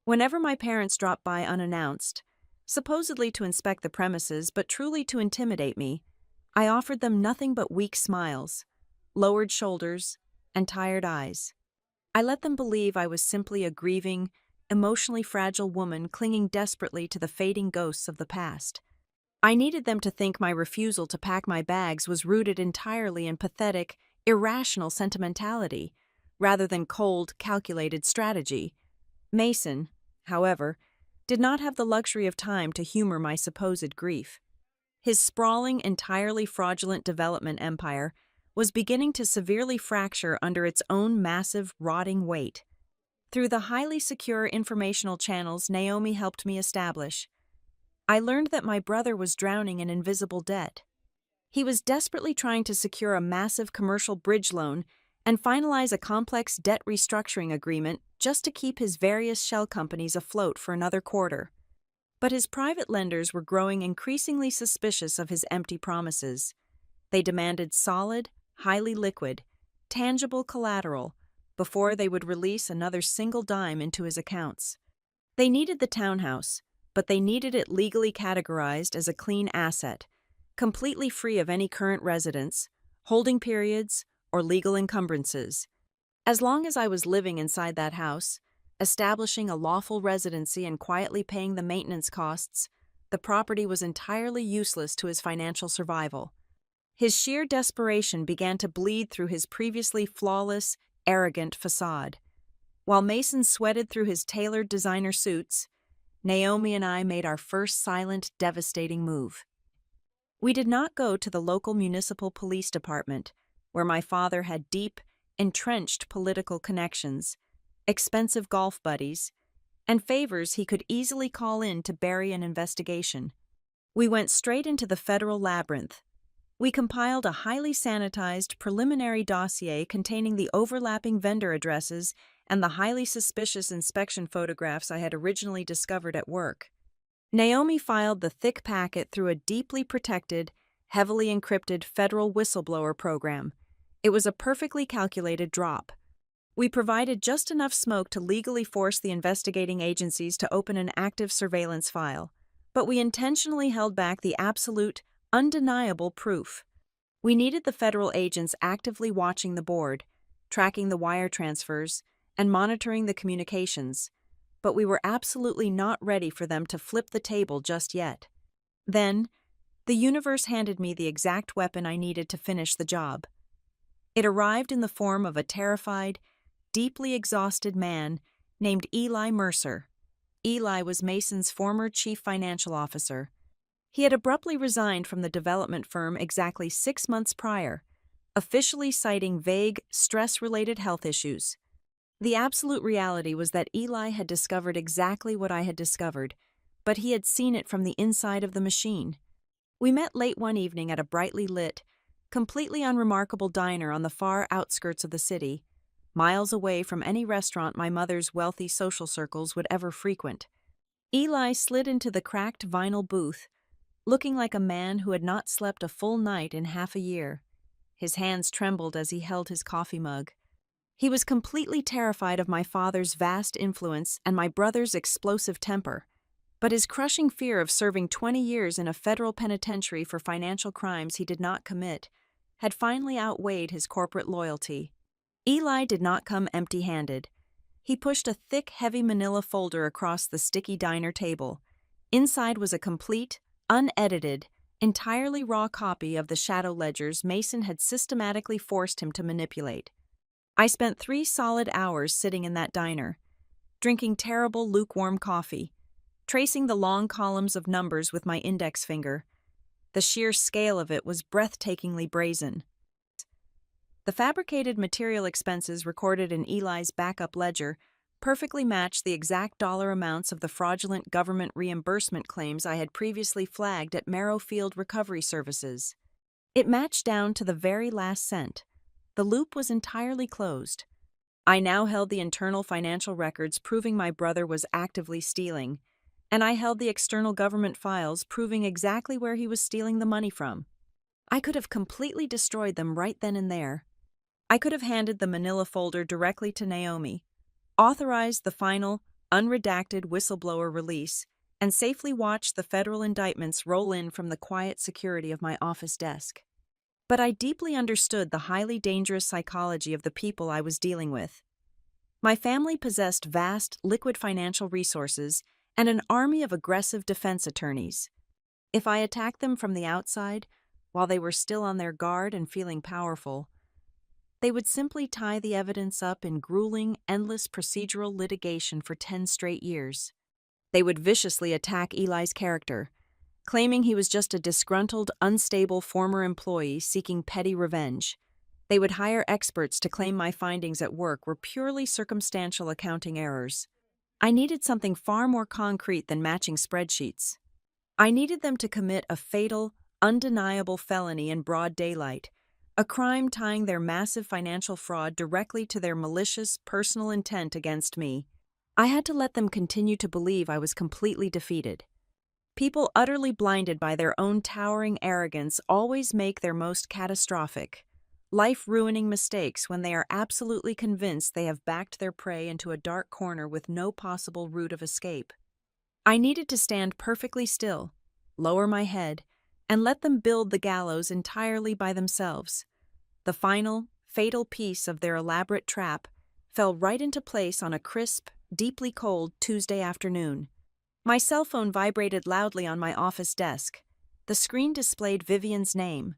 Whenever my parents dropped by unannounced, supposedly to inspect the premises but truly to intimidate me, I offered them nothing but weak smiles, lowered shoulders, and tired eyes. I let them believe I was simply a grieving, emotionally fragile woman clinging desperately to the fading ghosts of the past. I needed them to think my refusal to pack my bags was rooted entirely in pathetic, irrational sentimentality, rather than cold, calculated strategy. Mason, however, did not have the luxury of time to humor my supposed grief. His sprawling, entirely fraudulent development empire was beginning to severely fracture under its own massive, rotting weight. Through the highly secure informational channels Naomi helped me establish, I learned that my brother was drowning in invisible debt. He was desperately trying to secure a massive commercial bridge loan and finalize a complex debt restructuring agreement just to keep his various shell companies afloat for another quarter. But his private lenders were growing increasingly suspicious of his empty promises. They demanded solid, highly liquid, tangible collateral before they would release another single dime into his accounts. They needed the townhouse, but they needed it legally categorized as a clean asset, completely free of any current residence, holding periods, or legal encumbrances. As long as I was living inside that house, establishing a lawful residency and quietly paying the maintenance costs, the property was entirely useless to his financial survival. His sheer desperation began to bleed through his previously flawless, arrogant facade. While Mason sweated through his tailored designer suits, Naomi and I made our first silent, devastating move. We did not go to the local municipal police department, where my father had deep, entrenched political connections, expensive golf buddies, and favors he could easily call in to bury an investigation. We went straight into the federal labyrinth. We compiled a highly sanitized preliminary dossier containing the overlapping vendor addresses and the highly suspicious inspection photographs I had originally discovered at work. Naomi filed the thick packet through a deeply protected, heavily encrypted federal whistleblower program. It was a perfectly calculated drop. We provided just enough smoke to legally force the investigating agencies to open an active surveillance file, but we intentionally held back the absolute, undeniable proof. We needed the federal agents actively watching the board, tracking the wire transfers, and monitoring the communications, but we were absolutely not ready for them to flip the table just yet. Then, the universe handed me the exact weapon I needed to finish the job. It arrived in the form of a terrified, deeply exhausted man named Eli Mercer. Eli was Mason's former chief financial officer. He had abruptly resigned from the development firm exactly 6 months prior, officially citing vague, stress-related health issues. The absolute reality was that Eli had discovered exactly what I had discovered, but he had seen it from the inside of the machine. We met late one evening at a brightly lit, completely unremarkable diner on the far outskirts of the city, miles away from any restaurant my mother's wealthy social circles would ever frequent. Eli slid into the cracked vinyl booth, looking like a man who had not slept a full night in half a year. His hands trembled as he held his coffee mug. He was completely terrified of my father's vast influence and my brother's explosive temper, but his crushing fear of serving 20 years in a federal penitentiary for financial crimes he did not commit had finally outweighed his corporate loyalty. Eli did not come empty-handed. He pushed a thick, heavy manila folder across the sticky diner table. Inside was a complete, unedited, entirely raw copy of the shadow ledgers Mason had systematically forced him to manipulate. I spent 3 solid hours sitting in that diner, drinking terrible lukewarm coffee, tracing the long columns of numbers with my index finger. The sheer scale of it was breathtakingly brazen. The fabricated material expenses recorded in Eli's backup ledger perfectly matched the exact dollar amounts of the fraudulent government reimbursement claims I had previously flagged at Marrowfield Recovery Services. It matched down to the very last cent. The loop was entirely closed. I now held the internal financial records proving my brother was actively stealing, and I held the external government files proving exactly where he was stealing the money from. I could have completely destroyed them right then and there. I could have handed the manila folder directly to Naomi, authorized the final, unredacted whistleblower release, and safely watched the federal indictments roll in from the quiet security of my office desk. But I deeply understood the highly dangerous psychology of the people I was dealing with. My family possessed vast, liquid financial resources and an army of aggressive defense attorneys. If I attacked them from the outside, while they were still on their guard and feeling powerful, they would simply tie the evidence up in grueling, endless procedural litigation for 10 straight years. They would viciously attack Eli's character, claiming he was just a disgruntled, unstable former employee seeking petty revenge. They would hire experts to claim my findings at work were purely circumstantial accounting errors. I needed something far more concrete than matching spreadsheets. I needed them to commit a fatal, undeniable felony in broad daylight, a crime tying their massive financial fraud directly to their malicious, personal intent against me. I had to let them continue to believe I was completely defeated. People utterly blinded by their own towering arrogance always make their most catastrophic, life-ruining mistakes when they are absolutely convinced they have backed their prey into a dark corner with no possible route of escape. I needed to stand perfectly still, lower my head, and let them build the gallows entirely by themselves. The final, fatal piece of their elaborate trap fell right into place on a crisp, deeply cold Tuesday afternoon. My cell phone vibrated loudly on my office desk. The screen displayed Vivian's name.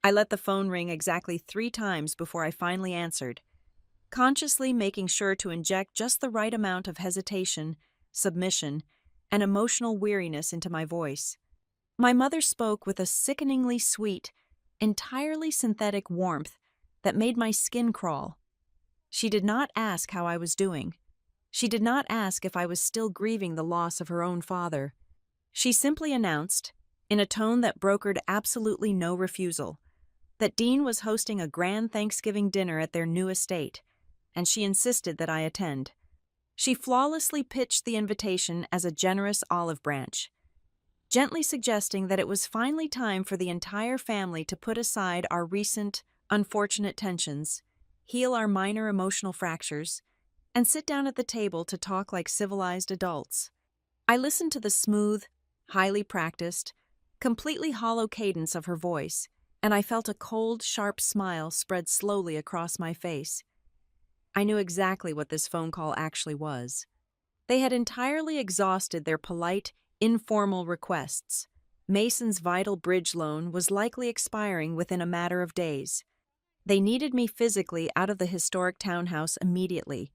I let the phone ring exactly 3 times before I finally answered, consciously making sure to inject just the right amount of hesitation, submission, and emotional weariness into my voice. My mother spoke with a sickeningly sweet, entirely synthetic warmth that made my skin crawl. She did not ask how I was doing. She did not ask if I was still grieving the loss of her own father. She simply announced, in a tone that brokered absolutely no refusal, that Dean was hosting a grand Thanksgiving dinner at their new estate, and she insisted that I attend. She flawlessly pitched the invitation as a generous olive branch, gently suggesting that it was finally time for the entire family to put aside our recent, unfortunate tensions, heal our minor emotional fractures, and sit down at the table to talk like civilized adults. I listened to the smooth, highly practiced, completely hollow cadence of her voice, and I felt a cold, sharp smile spread slowly across my face. I knew exactly what this phone call actually was. They had entirely exhausted their polite, informal requests. Mason's vital bridge loan was likely expiring within a matter of days. They needed me physically out of the historic townhouse immediately,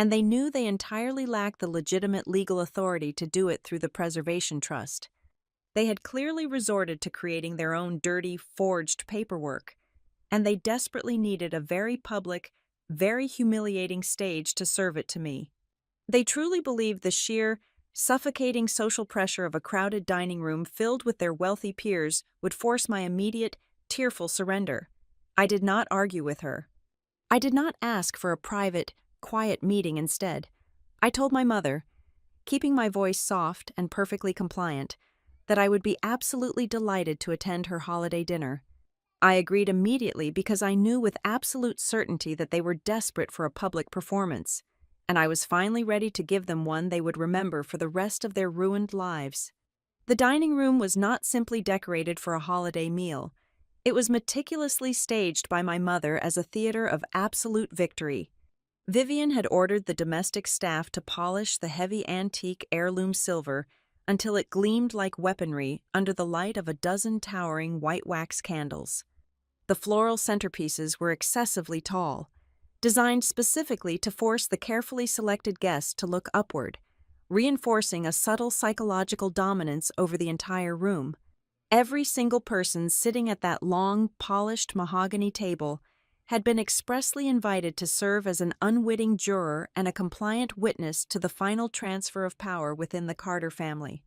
and they knew they entirely lacked the legitimate legal authority to do it through the Preservation Trust. They had clearly resorted to creating their own dirty, forged paperwork, and they desperately needed a very public, very humiliating stage to serve it to me. They truly believed the sheer, suffocating social pressure of a crowded dining room filled with their wealthy peers would force my immediate, tearful surrender. I did not argue with her. I did not ask for a private, quiet meeting instead. I told my mother, keeping my voice soft and perfectly compliant, that I would be absolutely delighted to attend her holiday dinner. I agreed immediately because I knew with absolute certainty that they were desperate for a public performance, and I was finally ready to give them one they would remember for the rest of their ruined lives. The dining room was not simply decorated for a holiday meal. It was meticulously staged by my mother as a theater of absolute victory. Vivian had ordered the domestic staff to polish the heavy antique heirloom silver until it gleamed like weaponry under the light of a dozen towering white wax candles. The floral centerpieces were excessively tall, designed specifically to force the carefully selected guests to look upward, reinforcing a subtle psychological dominance over the entire room. Every single person sitting at that long, polished mahogany table had been expressly invited to serve as an unwitting juror and a compliant witness to the final transfer of power within the Carter family.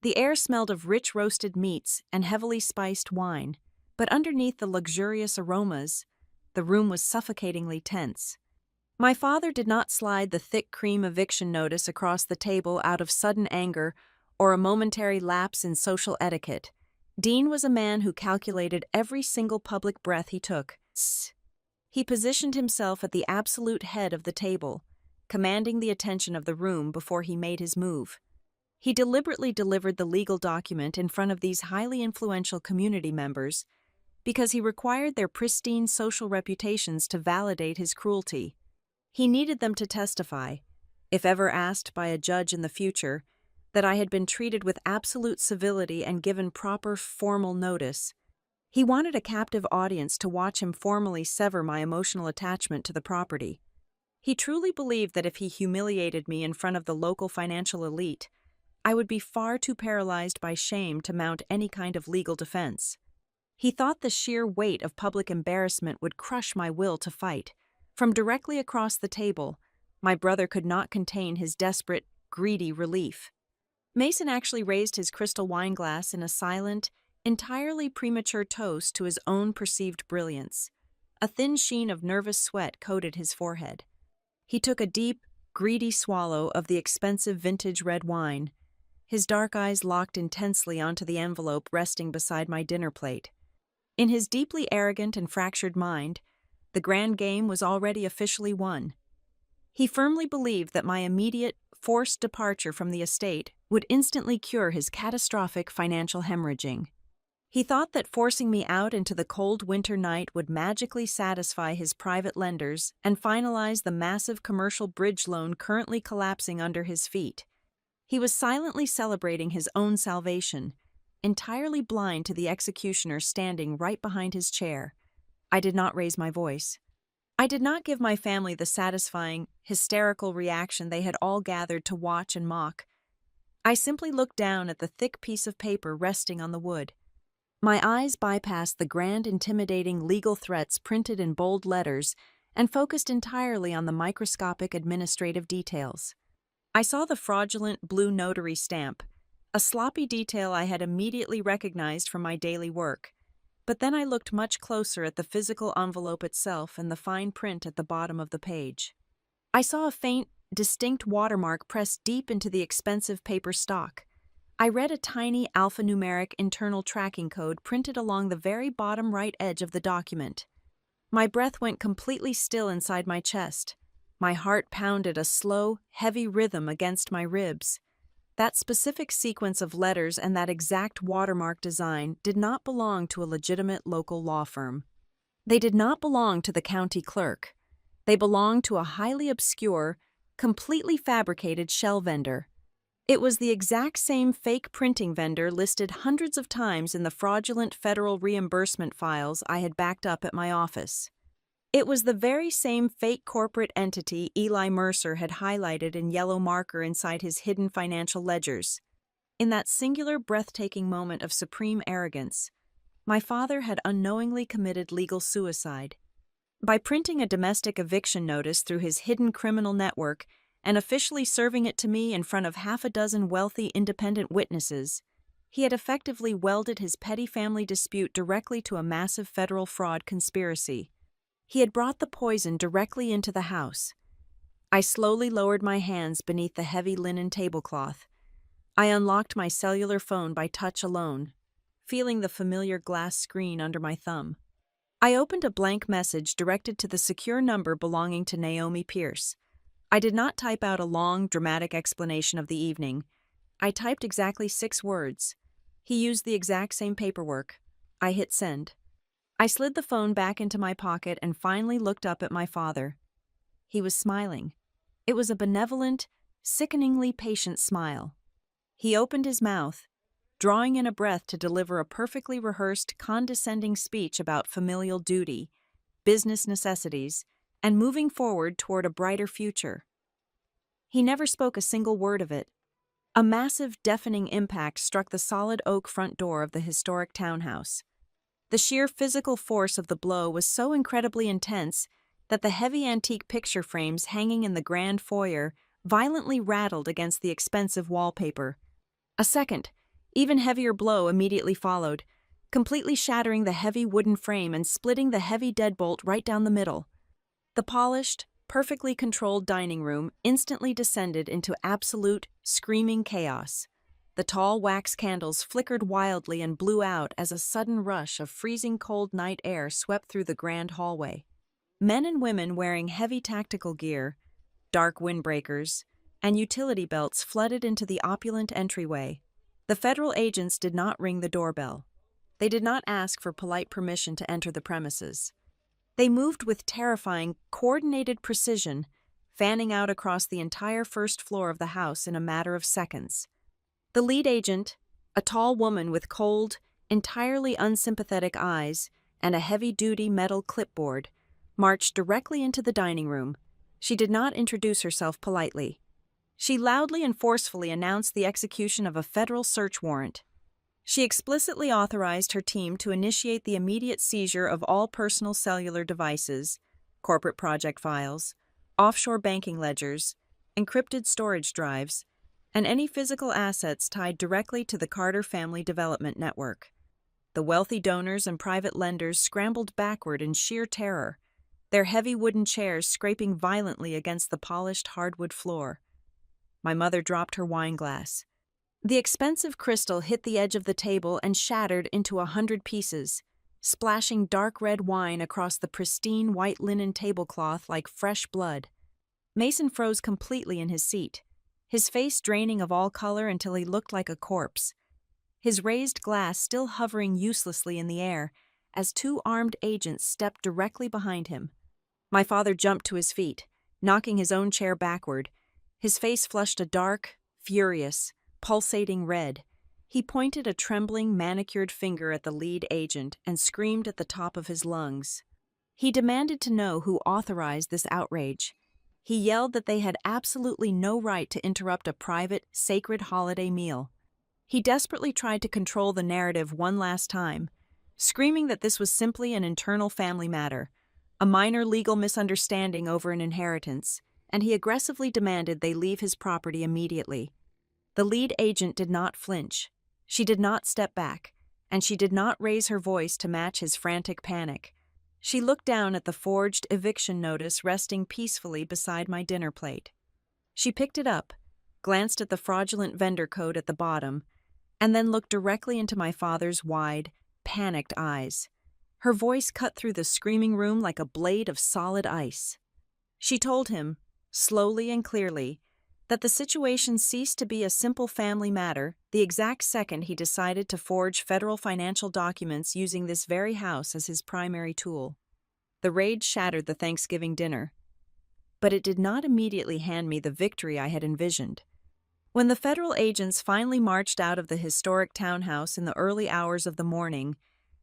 The air smelled of rich roasted meats and heavily spiced wine, but underneath the luxurious aromas, the room was suffocatingly tense. My father did not slide the thick cream eviction notice across the table out of sudden anger or a momentary lapse in social etiquette. Dean was a man who calculated every single public breath he took. He positioned himself at the absolute head of the table, commanding the attention of the room before he made his move. He deliberately delivered the legal document in front of these highly influential community members because he required their pristine social reputations to validate his cruelty. He needed them to testify, if ever asked by a judge in the future, that I had been treated with absolute civility and given proper formal notice. He wanted a captive audience to watch him formally sever my emotional attachment to the property. He truly believed that if he humiliated me in front of the local financial elite, I would be far too paralyzed by shame to mount any kind of legal defense. He thought the sheer weight of public embarrassment would crush my will to fight. From directly across the table, my brother could not contain his desperate, greedy relief. Mason actually raised his crystal wine glass in a silent, entirely premature toast to his own perceived brilliance. A thin sheen of nervous sweat coated his forehead. He took a deep, greedy swallow of the expensive vintage red wine, his dark eyes locked intensely onto the envelope resting beside my dinner plate. In his deeply arrogant and fractured mind, the grand game was already officially won. He firmly believed that my immediate, forced departure from the estate would instantly cure his catastrophic financial hemorrhaging. He thought that forcing me out into the cold winter night would magically satisfy his private lenders and finalize the massive commercial bridge loan currently collapsing under his feet. He was silently celebrating his own salvation, entirely blind to the executioner standing right behind his chair. I did not raise my voice. I did not give my family the satisfying, hysterical reaction they had all gathered to watch and mock. I simply looked down at the thick piece of paper resting on the wood. My eyes bypassed the grand, intimidating legal threats printed in bold letters and focused entirely on the microscopic administrative details. I saw the fraudulent blue notary stamp, a sloppy detail I had immediately recognized from my daily work. But then I looked much closer at the physical envelope itself and the fine print at the bottom of the page. I saw a faint, distinct watermark pressed deep into the expensive paper stock. I read a tiny alphanumeric internal tracking code printed along the very bottom right edge of the document. My breath went completely still inside my chest. My heart pounded a slow, heavy rhythm against my ribs. That specific sequence of letters and that exact watermark design did not belong to a legitimate local law firm. They did not belong to the county clerk. They belonged to a highly obscure, completely fabricated shell vendor. It was the exact same fake printing vendor listed hundreds of times in the fraudulent federal reimbursement files I had backed up at my office. It was the very same fake corporate entity Eli Mercer had highlighted in yellow marker inside his hidden financial ledgers. In that singular, breathtaking moment of supreme arrogance, my father had unknowingly committed legal suicide. By printing a domestic eviction notice through his hidden criminal network and officially serving it to me in front of half a dozen wealthy independent witnesses, he had effectively welded his petty family dispute directly to a massive federal fraud conspiracy. He had brought the poison directly into the house. I slowly lowered my hands beneath the heavy linen tablecloth. I unlocked my cellular phone by touch alone, feeling the familiar glass screen under my thumb. I opened a blank message directed to the secure number belonging to Naomi Pierce. I did not type out a long, dramatic explanation of the evening. I typed exactly 6 words. He used the exact same paperwork. I hit send. I slid the phone back into my pocket and finally looked up at my father. He was smiling. It was a benevolent, sickeningly patient smile. He opened his mouth, drawing in a breath to deliver a perfectly rehearsed, condescending speech about familial duty, business necessities, and moving forward toward a brighter future. He never spoke a single word of it. A massive, deafening impact struck the solid oak front door of the historic townhouse. The sheer physical force of the blow was so incredibly intense that the heavy antique picture frames hanging in the grand foyer violently rattled against the expensive wallpaper. A second, even heavier blow immediately followed, completely shattering the heavy wooden frame and splitting the heavy deadbolt right down the middle. The polished, perfectly controlled dining room instantly descended into absolute, screaming chaos. The tall wax candles flickered wildly and blew out as a sudden rush of freezing cold night air swept through the grand hallway. Men and women wearing heavy tactical gear, dark windbreakers, and utility belts flooded into the opulent entryway. The federal agents did not ring the doorbell. They did not ask for polite permission to enter the premises. They moved with terrifying, coordinated precision, fanning out across the entire first floor of the house in a matter of seconds. The lead agent, a tall woman with cold, entirely unsympathetic eyes and a heavy-duty metal clipboard, marched directly into the dining room. She did not introduce herself politely. She loudly and forcefully announced the execution of a federal search warrant. She explicitly authorized her team to initiate the immediate seizure of all personal cellular devices, corporate project files, offshore banking ledgers, encrypted storage drives, and any physical assets tied directly to the Carter Family Development Network. The wealthy donors and private lenders scrambled backward in sheer terror, their heavy wooden chairs scraping violently against the polished hardwood floor. My mother dropped her wine glass. The expensive crystal hit the edge of the table and shattered into 100 pieces, splashing dark red wine across the pristine white linen tablecloth like fresh blood. Mason froze completely in his seat, his face draining of all color until he looked like a corpse, his raised glass still hovering uselessly in the air as 2 armed agents stepped directly behind him. My father jumped to his feet, knocking his own chair backward. His face flushed a dark, furious, pulsating red. He pointed a trembling, manicured finger at the lead agent and screamed at the top of his lungs. He demanded to know who authorized this outrage. He yelled that they had absolutely no right to interrupt a private, sacred holiday meal. He desperately tried to control the narrative one last time, screaming that this was simply an internal family matter, a minor legal misunderstanding over an inheritance, and he aggressively demanded they leave his property immediately. The lead agent did not flinch. She did not step back, and she did not raise her voice to match his frantic panic. She looked down at the forged eviction notice resting peacefully beside my dinner plate. She picked it up, glanced at the fraudulent vendor code at the bottom, and then looked directly into my father's wide, panicked eyes. Her voice cut through the screaming room like a blade of solid ice. She told him, slowly and clearly, that the situation ceased to be a simple family matter the exact second he decided to forge federal financial documents using this very house as his primary tool. The rage shattered the Thanksgiving dinner, but it did not immediately hand me the victory I had envisioned. When the federal agents finally marched out of the historic townhouse in the early hours of the morning,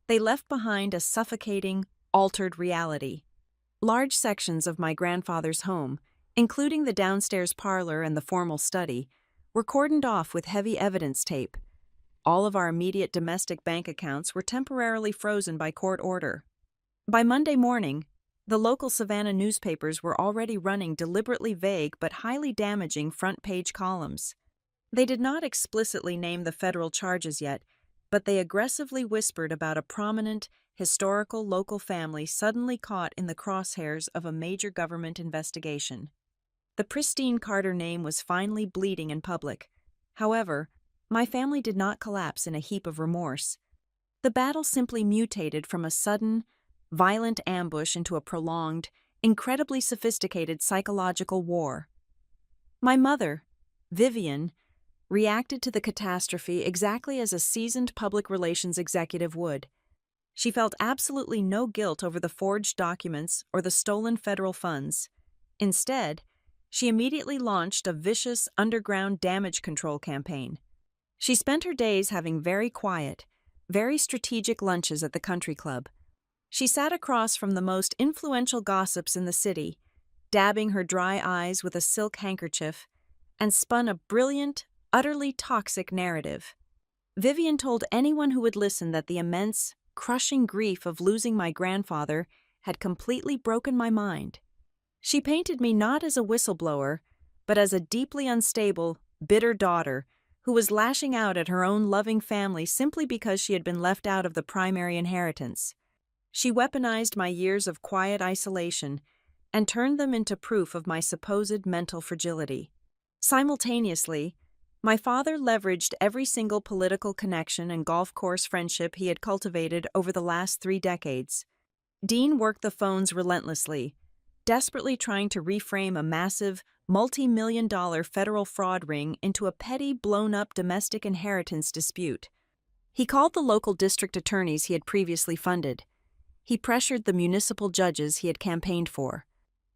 they left behind a suffocating, altered reality. Large sections of my grandfather's home, including the downstairs parlor and the formal study, were cordoned off with heavy evidence tape. All of our immediate domestic bank accounts were temporarily frozen by court order. By Monday morning, the local Savannah newspapers were already running deliberately vague but highly damaging front-page columns. They did not explicitly name the federal charges yet, but they aggressively whispered about a prominent, historical local family suddenly caught in the crosshairs of a major government investigation. The pristine Carter name was finally bleeding in public. However, my family did not collapse in a heap of remorse. The battle simply mutated from a sudden, violent ambush into a prolonged, incredibly sophisticated psychological war. My mother, Vivian, reacted to the catastrophe exactly as a seasoned public relations executive would. She felt absolutely no guilt over the forged documents or the stolen federal funds. Instead, she immediately launched a vicious underground damage control campaign. She spent her days having very quiet, very strategic lunches at the country club. She sat across from the most influential gossips in the city, dabbing her dry eyes with a silk handkerchief, and spun a brilliant, utterly toxic narrative. Vivian told anyone who would listen that the immense, crushing grief of losing my grandfather had completely broken my mind. She painted me not as a whistleblower, but as a deeply unstable, bitter daughter who was lashing out at her own loving family simply because she had been left out of the primary inheritance. She weaponized my years of quiet isolation and turned them into proof of my supposed mental fragility. Simultaneously, my father leveraged every single political connection and golf course friendship he had cultivated over the last 3 decades. Dean worked the phones relentlessly, desperately trying to reframe a massive, multi-million-dollar federal fraud ring into a petty, blown-up domestic inheritance dispute. He called the local district attorneys he had previously funded. He pressured the municipal judges he had campaigned for.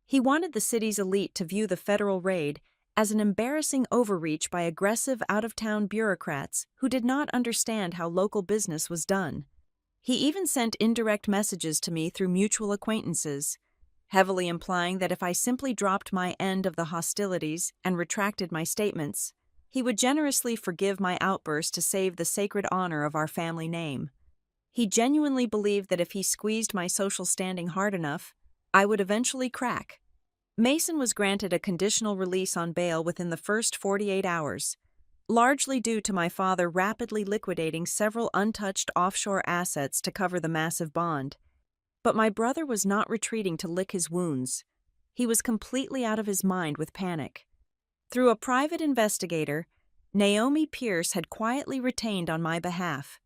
He wanted the city's elite to view the federal raid as an embarrassing overreach by aggressive out-of-town bureaucrats who did not understand how local business was done. He even sent indirect messages to me through mutual acquaintances, heavily implying that if I simply dropped my end of the hostilities and retracted my statements, he would generously forgive my outburst to save the sacred honor of our family name. He genuinely believed that if he squeezed my social standing hard enough, I would eventually crack. Mason was granted a conditional release on bail within the first 48 hours, largely due to my father rapidly liquidating several untouched offshore assets to cover the massive bond. But my brother was not retreating to lick his wounds. He was completely out of his mind with panic. Through a private investigator, Naomi Pierce had quietly retained on my behalf.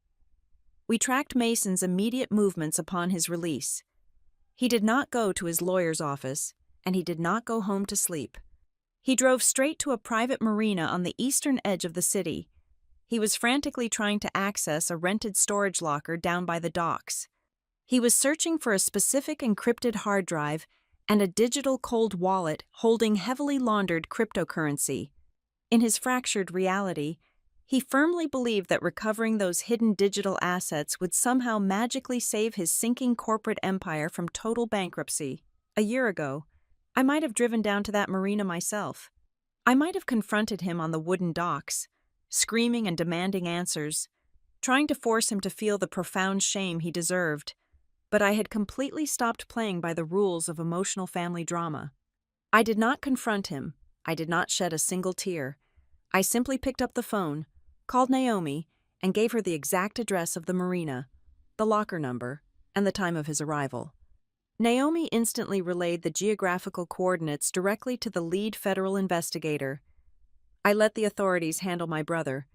We tracked Mason's immediate movements upon his release. He did not go to his lawyer's office, and he did not go home to sleep. He drove straight to a private marina on the eastern edge of the city. He was frantically trying to access a rented storage locker down by the docks. He was searching for a specific encrypted hard drive and a digital cold wallet holding heavily laundered cryptocurrency. In his fractured reality, he firmly believed that recovering those hidden digital assets would somehow magically save his sinking corporate empire from total bankruptcy. A year ago, I might have driven down to that marina myself. I might have confronted him on the wooden docks, screaming and demanding answers, trying to force him to feel the profound shame he deserved. But I had completely stopped playing by the rules of emotional family drama. I did not confront him. I did not shed a single tear. I simply picked up the phone, called Naomi, and gave her the exact address of the marina, the locker number, and the time of his arrival. Naomi instantly relayed the geographical coordinates directly to the lead federal investigator. I let the authorities handle my brother.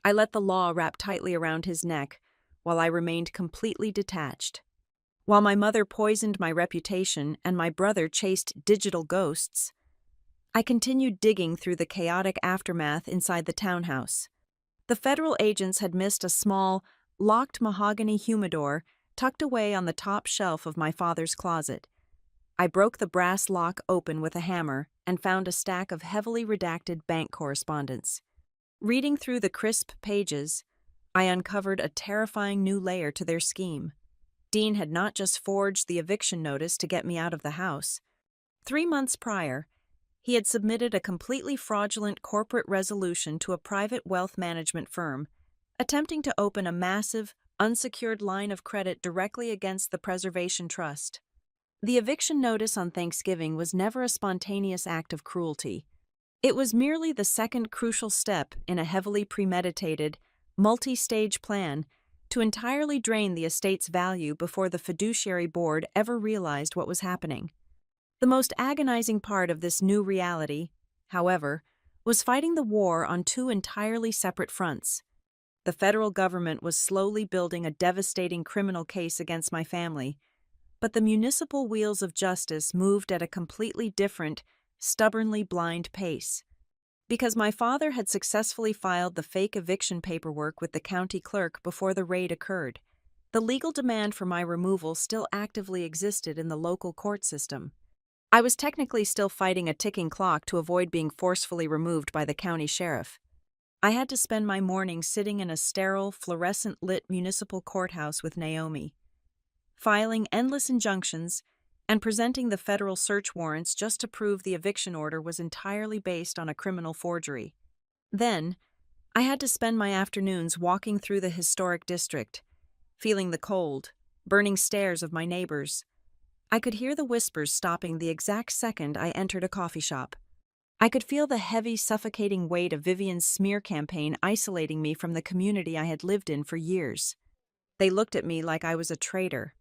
I let the law wrap tightly around his neck, while I remained completely detached. While my mother poisoned my reputation and my brother chased digital ghosts, I continued digging through the chaotic aftermath inside the townhouse. The federal agents had missed a small, locked mahogany humidor tucked away on the top shelf of my father's closet. I broke the brass lock open with a hammer and found a stack of heavily redacted bank correspondence. Reading through the crisp pages, I uncovered a terrifying new layer to their scheme. Dean had not just forged the eviction notice to get me out of the house. 3 months prior, he had submitted a completely fraudulent corporate resolution to a private wealth management firm, attempting to open a massive, unsecured line of credit directly against the Preservation Trust. The eviction notice on Thanksgiving was never a spontaneous act of cruelty. It was merely the second crucial step in a heavily premeditated, multi-stage plan to entirely drain the estate's value before the fiduciary board ever realized what was happening. The most agonizing part of this new reality, however, was fighting the war on two entirely separate fronts. The federal government was slowly building a devastating criminal case against my family, but the municipal wheels of justice moved at a completely different, stubbornly blind pace. Because my father had successfully filed the fake eviction paperwork with the county clerk before the raid occurred, the legal demand for my removal still actively existed in the local court system. I was technically still fighting a ticking clock to avoid being forcefully removed by the county sheriff. I had to spend my mornings sitting in a sterile, fluorescent-lit municipal courthouse with Naomi, filing endless injunctions and presenting the federal search warrants just to prove the eviction order was entirely based on a criminal forgery. Then, I had to spend my afternoons walking through the historic district, feeling the cold, burning stares of my neighbors. I could hear the whispers stopping the exact second I entered a coffee shop. I could feel the heavy, suffocating weight of Vivian's smear campaign isolating me from the community I had lived in for years. They looked at me like I was a traitor,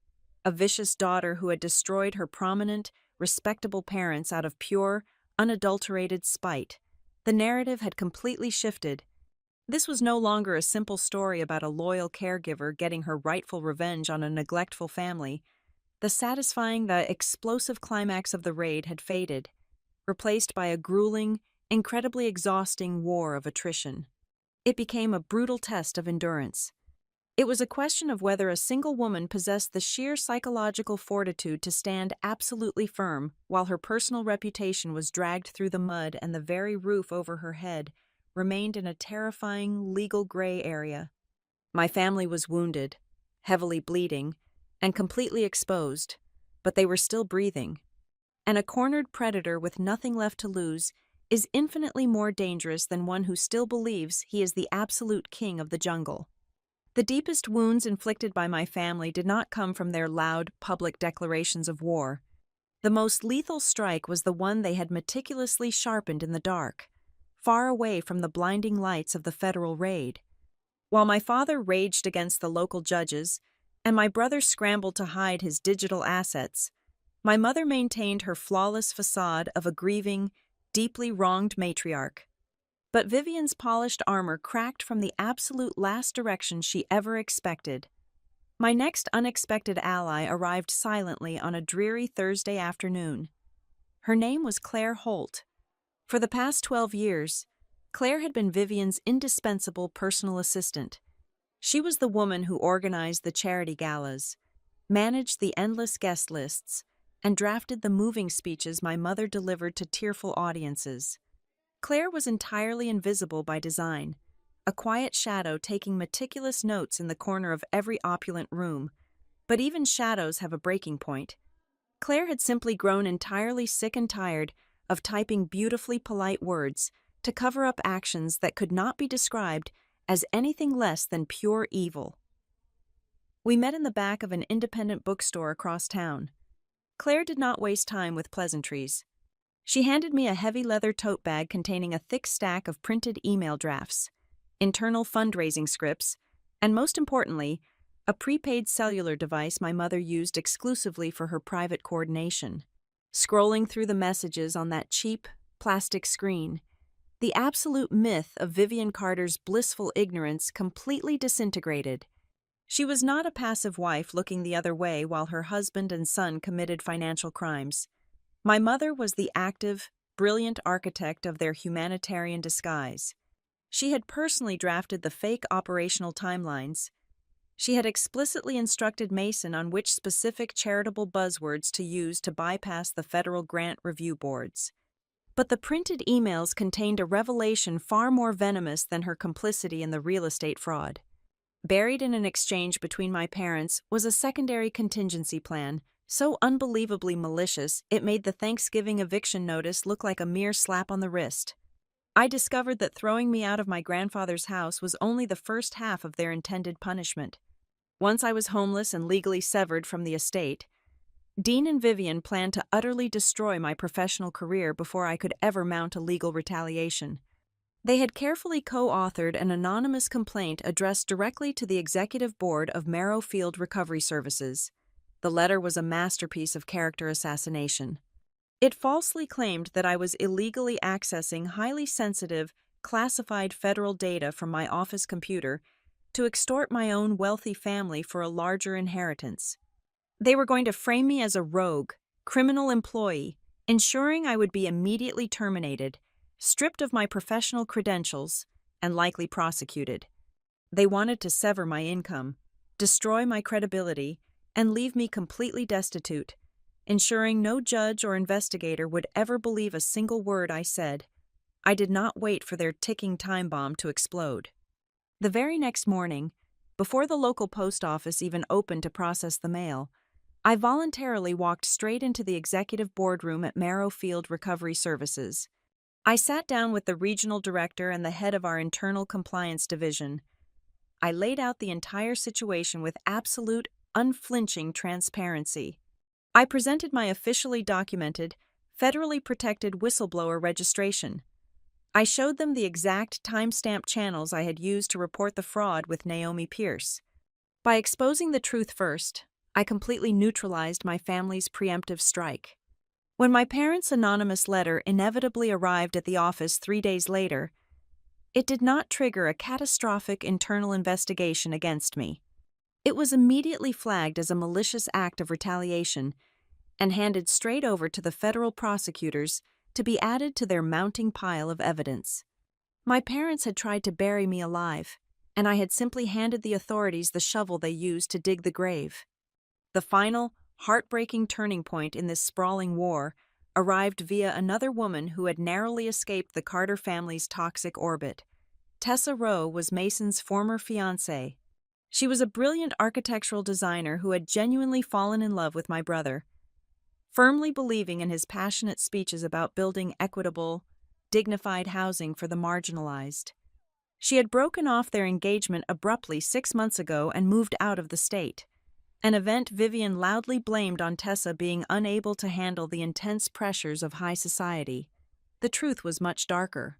a vicious daughter who had destroyed her prominent, respectable parents out of pure, unadulterated spite. The narrative had completely shifted. This was no longer a simple story about a loyal caregiver getting her rightful revenge on a neglectful family. The explosive climax of the raid had faded, replaced by a grueling, incredibly exhausting war of attrition. It became a brutal test of endurance. It was a question of whether a single woman possessed the sheer psychological fortitude to stand absolutely firm while her personal reputation was dragged through the mud and the very roof over her head remained in a terrifying legal gray area. My family was wounded, heavily bleeding, and completely exposed, but they were still breathing. And a cornered predator with nothing left to lose is infinitely more dangerous than one who still believes he is the absolute king of the jungle. The deepest wounds inflicted by my family did not come from their loud, public declarations of war. The most lethal strike was the one they had meticulously sharpened in the dark, far away from the blinding lights of the federal raid. While my father raged against the local judges, and my brother scrambled to hide his digital assets, my mother maintained her flawless facade of a grieving, deeply wronged matriarch. But Vivian's polished armor cracked from the absolute last direction she ever expected. My next unexpected ally arrived silently on a dreary Thursday afternoon. Her name was Claire Holt. For the past 12 years, Claire had been Vivian's indispensable personal assistant. She was the woman who organized the charity galas, managed the endless guest lists, and drafted the moving speeches my mother delivered to tearful audiences. Claire was entirely invisible by design, a quiet shadow taking meticulous notes in the corner of every opulent room. But even shadows have a breaking point. Claire had simply grown entirely sick and tired of typing beautifully polite words to cover up actions that could not be described as anything less than pure evil. We met in the back of an independent bookstore across town. Claire did not waste time with pleasantries. She handed me a heavy leather tote bag containing a thick stack of printed email drafts, internal fundraising scripts, and most importantly, a prepaid cellular device my mother used exclusively for her private coordination. Scrolling through the messages on that cheap, plastic screen, the absolute myth of Vivian Carter's blissful ignorance completely disintegrated. She was not a passive wife looking the other way while her husband and son committed financial crimes. My mother was the active, brilliant architect of their humanitarian disguise. She had personally drafted the fake operational timelines. She had explicitly instructed Mason on which specific charitable buzzwords to use to bypass the federal grant review boards. But the printed emails contained a revelation far more venomous than her complicity in the real estate fraud. Buried in an exchange between my parents was a secondary contingency plan, so unbelievably malicious it made the Thanksgiving eviction notice look like a mere slap on the wrist. I discovered that throwing me out of my grandfather's house was only the first half of their intended punishment. Once I was homeless and legally severed from the estate, Dean and Vivian planned to utterly destroy my professional career before I could ever mount a legal retaliation. They had carefully co-authored an anonymous complaint addressed directly to the executive board of Marrow Field Recovery Services. The letter was a masterpiece of character assassination. It falsely claimed that I was illegally accessing highly sensitive, classified federal data from my office computer to extort my own wealthy family for a larger inheritance. They were going to frame me as a rogue, criminal employee, ensuring I would be immediately terminated, stripped of my professional credentials, and likely prosecuted. They wanted to sever my income, destroy my credibility, and leave me completely destitute, ensuring no judge or investigator would ever believe a single word I said. I did not wait for their ticking time bomb to explode. The very next morning, before the local post office even opened to process the mail, I voluntarily walked straight into the executive boardroom at Marrow Field Recovery Services. I sat down with the regional director and the head of our internal compliance division. I laid out the entire situation with absolute, unflinching transparency. I presented my officially documented, federally protected whistleblower registration. I showed them the exact timestamp channels I had used to report the fraud with Naomi Pierce. By exposing the truth first, I completely neutralized my family's preemptive strike. When my parents' anonymous letter inevitably arrived at the office 3 days later, it did not trigger a catastrophic internal investigation against me. It was immediately flagged as a malicious act of retaliation and handed straight over to the federal prosecutors to be added to their mounting pile of evidence. My parents had tried to bury me alive, and I had simply handed the authorities the shovel they used to dig the grave. The final, heartbreaking turning point in this sprawling war arrived via another woman who had narrowly escaped the Carter family's toxic orbit. Tessa Rowe was Mason's former fiancée. She was a brilliant architectural designer who had genuinely fallen in love with my brother, firmly believing in his passionate speeches about building equitable, dignified housing for the marginalized. She had broken off their engagement abruptly 6 months ago and moved out of the state, an event Vivian loudly blamed on Tessa being unable to handle the intense pressures of high society. The truth was much darker.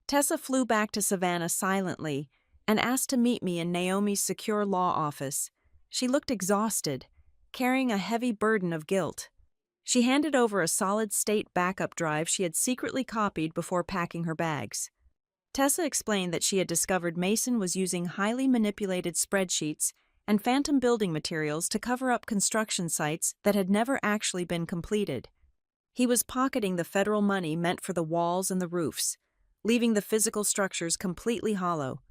Tessa flew back to Savannah silently and asked to meet me in Naomi's secure law office. She looked exhausted, carrying a heavy burden of guilt. She handed over a solid-state backup drive she had secretly copied before packing her bags. Tessa explained that she had discovered Mason was using highly manipulated spreadsheets and phantom building materials to cover up construction sites that had never actually been completed. He was pocketing the federal money meant for the walls and the roofs, leaving the physical structures completely hollow.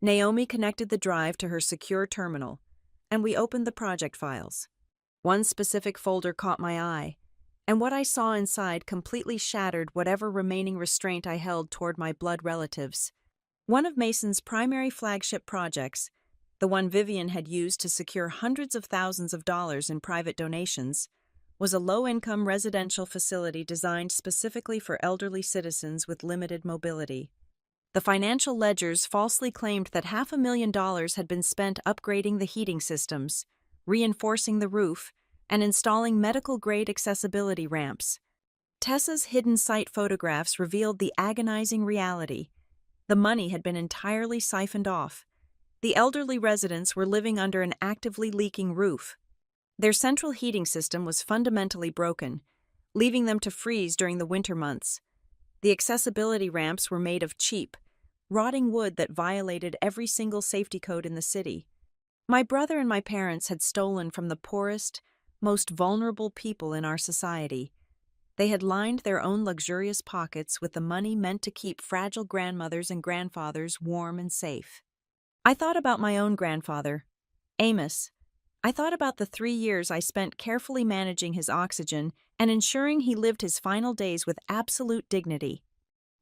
Naomi connected the drive to her secure terminal, and we opened the project files. One specific folder caught my eye, and what I saw inside completely shattered whatever remaining restraint I held toward my blood relatives. One of Mason's primary flagship projects, the one Vivian had used to secure hundreds of thousands of dollars in private donations, was a low-income residential facility designed specifically for elderly citizens with limited mobility. The financial ledgers falsely claimed that $500,000 had been spent upgrading the heating systems, reinforcing the roof, and installing medical-grade accessibility ramps. Tessa's hidden site photographs revealed the agonizing reality. The money had been entirely siphoned off. The elderly residents were living under an actively leaking roof. Their central heating system was fundamentally broken, leaving them to freeze during the winter months. The accessibility ramps were made of cheap, rotting wood that violated every single safety code in the city. My brother and my parents had stolen from the poorest, most vulnerable people in our society. They had lined their own luxurious pockets with the money meant to keep fragile grandmothers and grandfathers warm and safe. I thought about my own grandfather, Amos. I thought about the 3 years I spent carefully managing his oxygen and ensuring he lived his final days with absolute dignity.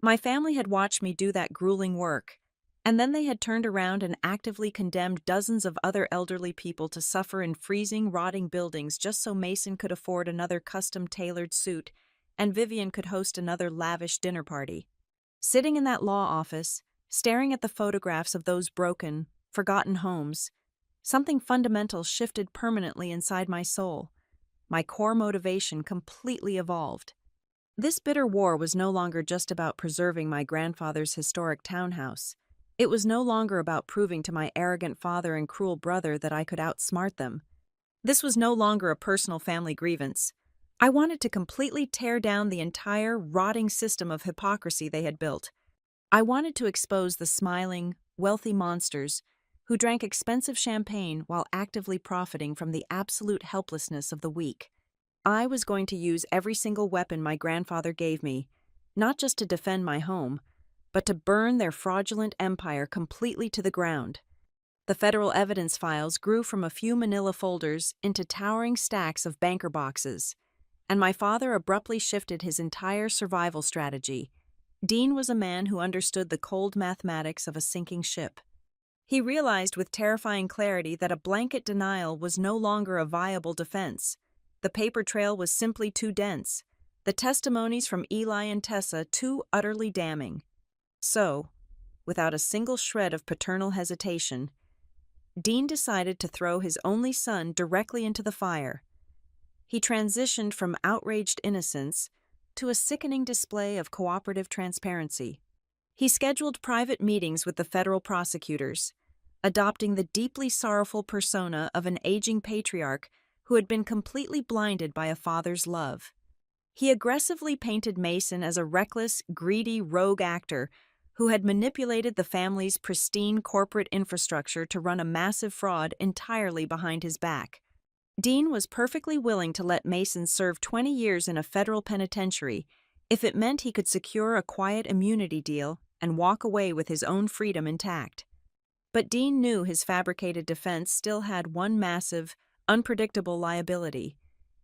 My family had watched me do that grueling work, And then they had turned around and actively condemned dozens of other elderly people to suffer in freezing, rotting buildings just so Mason could afford another custom-tailored suit and Vivian could host another lavish dinner party. Sitting in that law office, staring at the photographs of those broken, forgotten homes, something fundamental shifted permanently inside my soul. My core motivation completely evolved. This bitter war was no longer just about preserving my grandfather's historic townhouse. It was no longer about proving to my arrogant father and cruel brother that I could outsmart them. This was no longer a personal family grievance. I wanted to completely tear down the entire rotting system of hypocrisy they had built. I wanted to expose the smiling, wealthy monsters who drank expensive champagne while actively profiting from the absolute helplessness of the weak. I was going to use every single weapon my grandfather gave me, not just to defend my home, but to burn their fraudulent empire completely to the ground. The federal evidence files grew from a few manila folders into towering stacks of banker boxes, and my father abruptly shifted his entire survival strategy. Dean was a man who understood the cold mathematics of a sinking ship. He realized with terrifying clarity that a blanket denial was no longer a viable defense. The paper trail was simply too dense, the testimonies from Eli and Tessa too utterly damning. So, without a single shred of paternal hesitation, Dean decided to throw his only son directly into the fire. He transitioned from outraged innocence to a sickening display of cooperative transparency. He scheduled private meetings with the federal prosecutors, adopting the deeply sorrowful persona of an aging patriarch who had been completely blinded by a father's love. He aggressively painted Mason as a reckless, greedy rogue actor who had manipulated the family's pristine corporate infrastructure to run a massive fraud entirely behind his back. Dean was perfectly willing to let Mason serve 20 years in a federal penitentiary if it meant he could secure a quiet immunity deal and walk away with his own freedom intact. But Dean knew his fabricated defense still had one massive, unpredictable liability.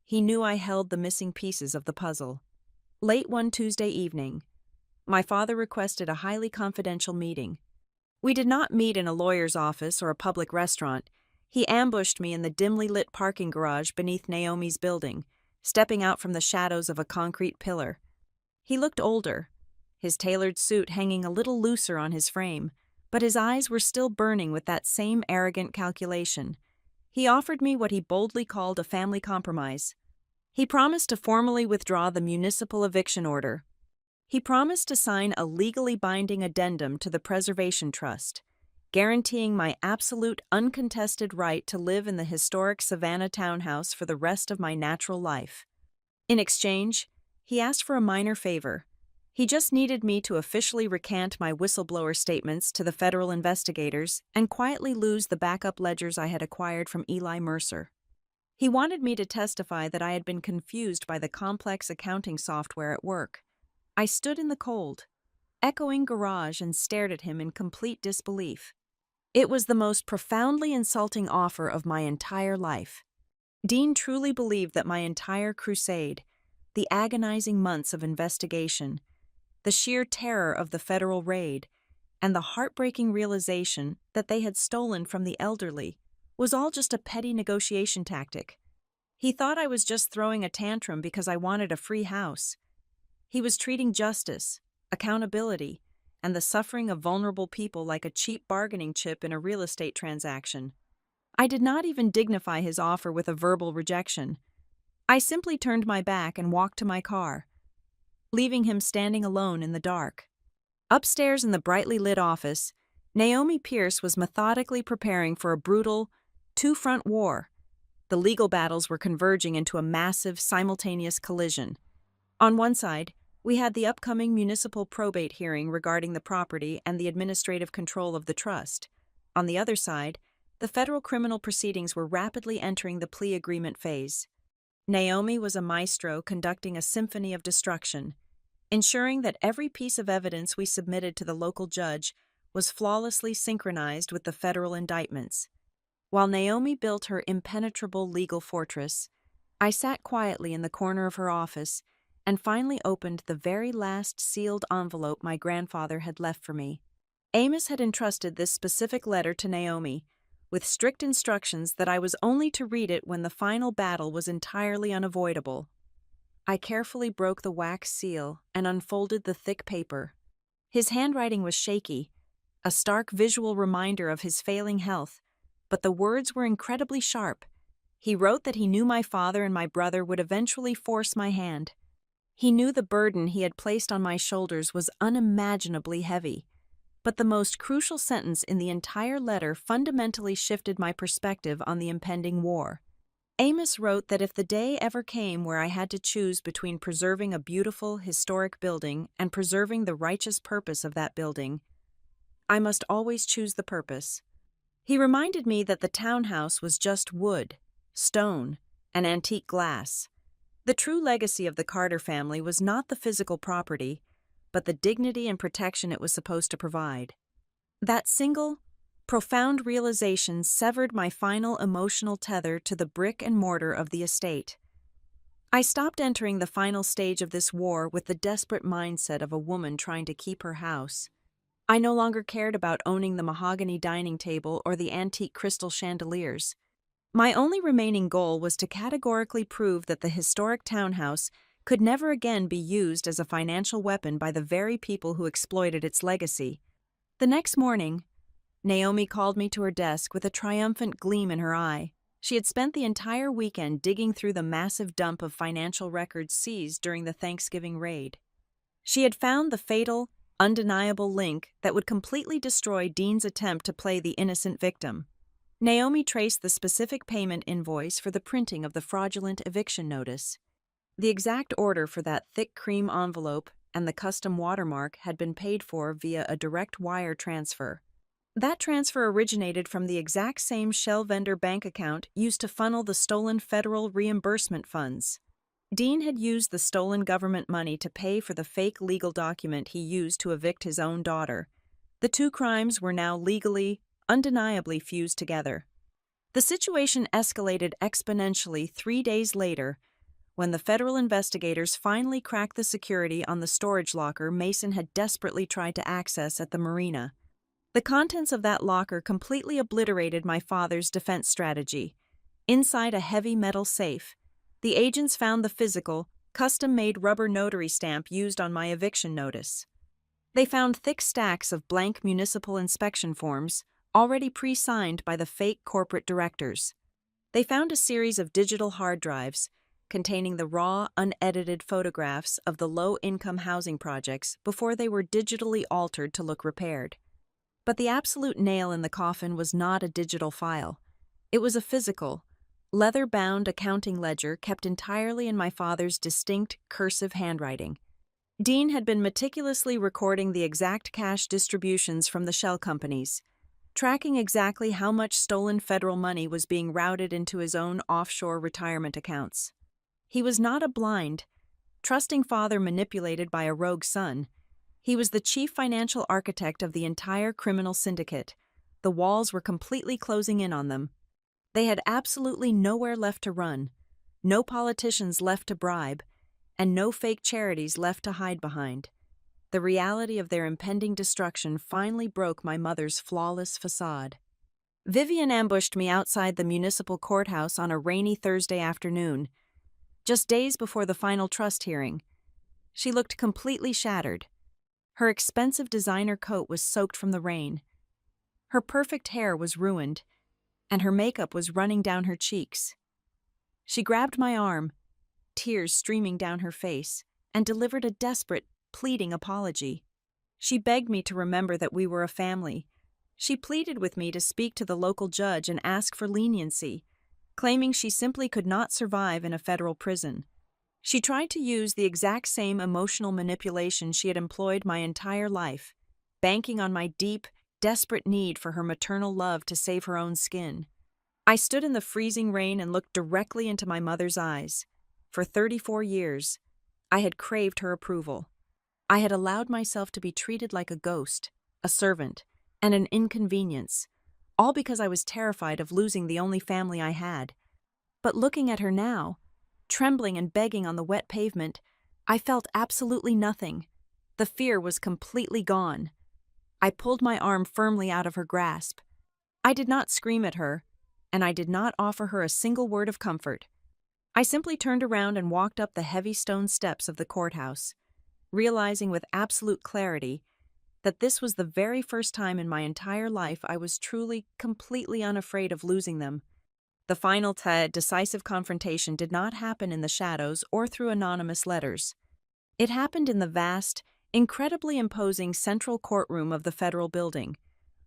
He knew I held the missing pieces of the puzzle. Late one Tuesday evening, my father requested a highly confidential meeting. We did not meet in a lawyer's office or a public restaurant. He ambushed me in the dimly lit parking garage beneath Naomi's building, stepping out from the shadows of a concrete pillar. He looked older, his tailored suit hanging a little looser on his frame, but his eyes were still burning with that same arrogant calculation. He offered me what he boldly called a family compromise. He promised to formally withdraw the municipal eviction order. He promised to sign a legally binding addendum to the Preservation Trust, guaranteeing my absolute uncontested right to live in the historic Savannah townhouse for the rest of my natural life. In exchange, he asked for a minor favor. He just needed me to officially recant my whistleblower statements to the federal investigators and quietly lose the backup ledgers I had acquired from Eli Mercer. He wanted me to testify that I had been confused by the complex accounting software at work. I stood in the cold, echoing garage, and stared at him in complete disbelief. It was the most profoundly insulting offer of my entire life. Dean truly believed that my entire crusade, the agonizing months of investigation, the sheer terror of the federal raid, and the heartbreaking realization that they had stolen from the elderly, was all just a petty negotiation tactic. He thought I was just throwing a tantrum because I wanted a free house. He was treating justice, accountability, and the suffering of vulnerable people like a cheap bargaining chip in a real estate transaction. I did not even dignify his offer with a verbal rejection. I simply turned my back and walked to my car, leaving him standing alone in the dark. Upstairs in the brightly lit office, Naomi Pierce was methodically preparing for a brutal, two-front war. The legal battles were converging into a massive, simultaneous collision. On one side, we had the upcoming municipal probate hearing regarding the property and the administrative control of the trust. On the other side, the federal criminal proceedings were rapidly entering the plea agreement phase. Naomi was a maestro conducting a symphony of destruction, ensuring that every piece of evidence we submitted to the local judge was flawlessly synchronized with the federal indictments. While Naomi built her impenetrable legal fortress, I sat quietly in the corner of her office and finally opened the very last sealed envelope my grandfather had left for me. Amos had entrusted this specific letter to Naomi, with strict instructions that I was only to read it when the final battle was entirely unavoidable. I carefully broke the wax seal and unfolded the thick paper. His handwriting was shaky, a stark visual reminder of his failing health, but the words were incredibly sharp. He wrote that he knew my father and my brother would eventually force my hand. He knew the burden he had placed on my shoulders was unimaginably heavy. But the most crucial sentence in the entire letter fundamentally shifted my perspective on the impending war. Amos wrote that if the day ever came where I had to choose between preserving a beautiful, historic building and preserving the righteous purpose of that building, I must always choose the purpose. He reminded me that the townhouse was just wood, stone, and antique glass. The true legacy of the Carter family was not the physical property, but the dignity and protection it was supposed to provide. That single, profound realization severed my final emotional tether to the brick and mortar of the estate. I stopped entering the final stage of this war with the desperate mindset of a woman trying to keep her house. I no longer cared about owning the mahogany dining table or the antique crystal chandeliers. My only remaining goal was to categorically prove that the historic townhouse could never again be used as a financial weapon by the very people who exploited its legacy. The next morning, Naomi called me to her desk with a triumphant gleam in her eye. She had spent the entire weekend digging through the massive dump of financial records seized during the Thanksgiving raid. She had found the fatal, undeniable link that would completely destroy Dean's attempt to play the innocent victim. Naomi traced the specific payment invoice for the printing of the fraudulent eviction notice. The exact order for that thick cream envelope and the custom watermark had been paid for via a direct wire transfer. That transfer originated from the exact same shell vendor bank account used to funnel the stolen federal reimbursement funds. Dean had used the stolen government money to pay for the fake legal document he used to evict his own daughter. The two crimes were now legally, undeniably fused together. The situation escalated exponentially 3 days later, when the federal investigators finally cracked the security on the storage locker Mason had desperately tried to access at the marina. The contents of that locker completely obliterated my father's defense strategy. Inside a heavy metal safe, the agents found the physical, custom-made rubber notary stamp used on my eviction notice. They found thick stacks of blank municipal inspection forms, already pre-signed by the fake corporate directors. They found a series of digital hard drives, containing the raw, unedited photographs of the low-income housing projects before they were digitally altered to look repaired. But the absolute nail in the coffin was not a digital file. It was a physical, leather-bound accounting ledger kept entirely in my father's distinct, cursive handwriting. Dean had been meticulously recording the exact cash distributions from the shell companies, tracking exactly how much stolen federal money was being routed into his own offshore retirement accounts. He was not a blind, trusting father manipulated by a rogue son. He was the chief financial architect of the entire criminal syndicate. The walls were completely closing in on them. They had absolutely nowhere left to run, no politicians left to bribe, and no fake charities left to hide behind. The reality of their impending destruction finally broke my mother's flawless facade. Vivian ambushed me outside the municipal courthouse on a rainy Thursday afternoon, just days before the final trust hearing. She looked completely shattered. Her expensive designer coat was soaked from the rain. Her perfect hair was ruined, and her makeup was running down her cheeks. She grabbed my arm, tears streaming down her face, and delivered a desperate, pleading apology. She begged me to remember that we were a family. She pleaded with me to speak to the local judge and ask for leniency, claiming she simply could not survive in a federal prison. She tried to use the exact same emotional manipulation she had employed my entire life, banking on my deep, desperate need for her maternal love to save her own skin. I stood in the freezing rain and looked directly into my mother's eyes. For 34 years, I had craved her approval. I had allowed myself to be treated like a ghost, a servant, and an inconvenience, all because I was terrified of losing the only family I had. But looking at her now, trembling and begging on the wet pavement, I felt absolutely nothing. The fear was completely gone. I pulled my arm firmly out of her grasp. I did not scream at her, and I did not offer her a single word of comfort. I simply turned around and walked up the heavy stone steps of the courthouse, realizing with absolute clarity that this was the very first time in my entire life I was truly, completely unafraid of losing them. The final decisive confrontation did not happen in the shadows or through anonymous letters. It happened in the vast, incredibly imposing central courtroom of the federal building,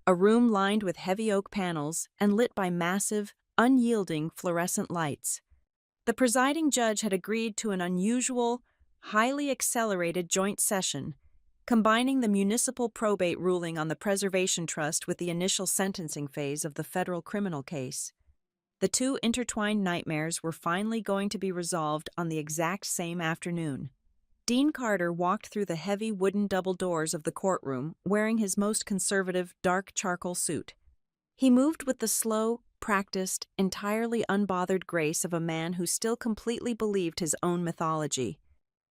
a room lined with heavy oak panels and lit by massive, unyielding fluorescent lights. The presiding judge had agreed to an unusual, highly accelerated joint session, combining the municipal probate ruling on the preservation trust with the initial sentencing phase of the federal criminal case. The two intertwined nightmares were finally going to be resolved on the exact same afternoon. Dean Carter walked through the heavy wooden double doors of the courtroom wearing his most conservative dark charcoal suit. He moved with the slow, practiced, entirely unbothered grace of a man who still completely believed his own mythology.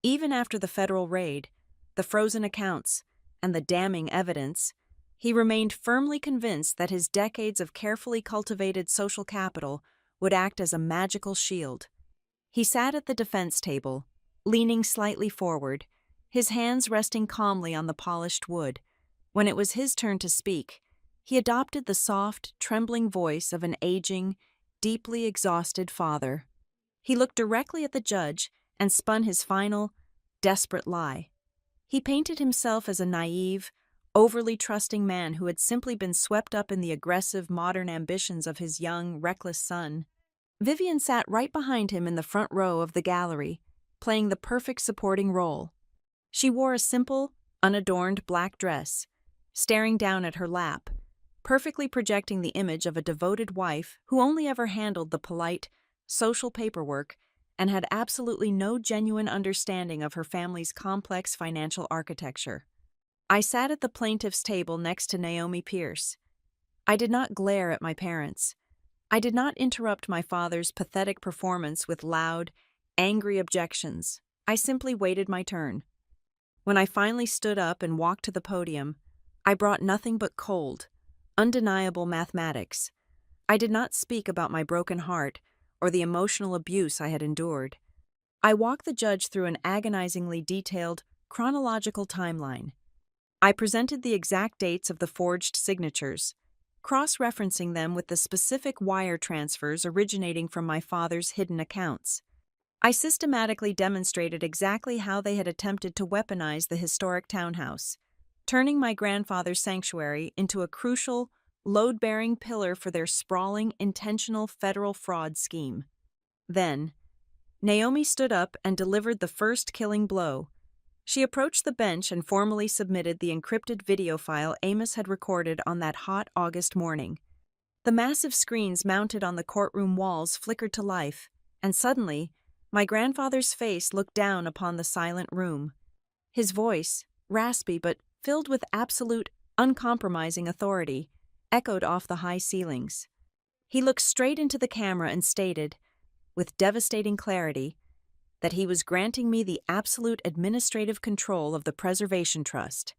Even after the federal raid, the frozen accounts, and the damning evidence, he remained firmly convinced that his decades of carefully cultivated social capital would act as a magical shield. He sat at the defense table, leaning slightly forward, his hands resting calmly on the polished wood. When it was his turn to speak, he adopted the soft, trembling voice of an aging, deeply exhausted father. He looked directly at the judge and spun his final, desperate lie. He painted himself as a naive, overly trusting man who had simply been swept up in the aggressive, modern ambitions of his young, reckless son. Vivian sat right behind him in the front row of the gallery, playing the perfect supporting role. She wore a simple, unadorned black dress, staring down at her lap, perfectly projecting the image of a devoted wife who only ever handled the polite, social paperwork and had absolutely no genuine understanding of her family's complex financial architecture. I sat at the plaintiff's table next to Naomi Pierce. I did not glare at my parents. I did not interrupt my father's pathetic performance with loud, angry objections. I simply waited my turn. When I finally stood up and walked to the podium, I brought nothing but cold, undeniable mathematics. I did not speak about my broken heart or the emotional abuse I had endured. I walked the judge through an agonizingly detailed, chronological timeline. I presented the exact dates of the forged signatures, cross-referencing them with the specific wire transfers originating from my father's hidden accounts. I systematically demonstrated exactly how they had attempted to weaponize the historic townhouse, turning my grandfather's sanctuary into a crucial, load-bearing pillar for their sprawling, intentional federal fraud scheme. Then, Naomi stood up and delivered the first killing blow. She approached the bench and formally submitted the encrypted video file Amos had recorded on that hot August morning. The massive screens mounted on the courtroom walls flickered to life, and suddenly, my grandfather's face looked down upon the silent room. His voice, raspy but filled with absolute, uncompromising authority, echoed off the high ceilings. He looked straight into the camera and stated, with devastating clarity, that he was granting me the absolute administrative control of the Preservation Trust.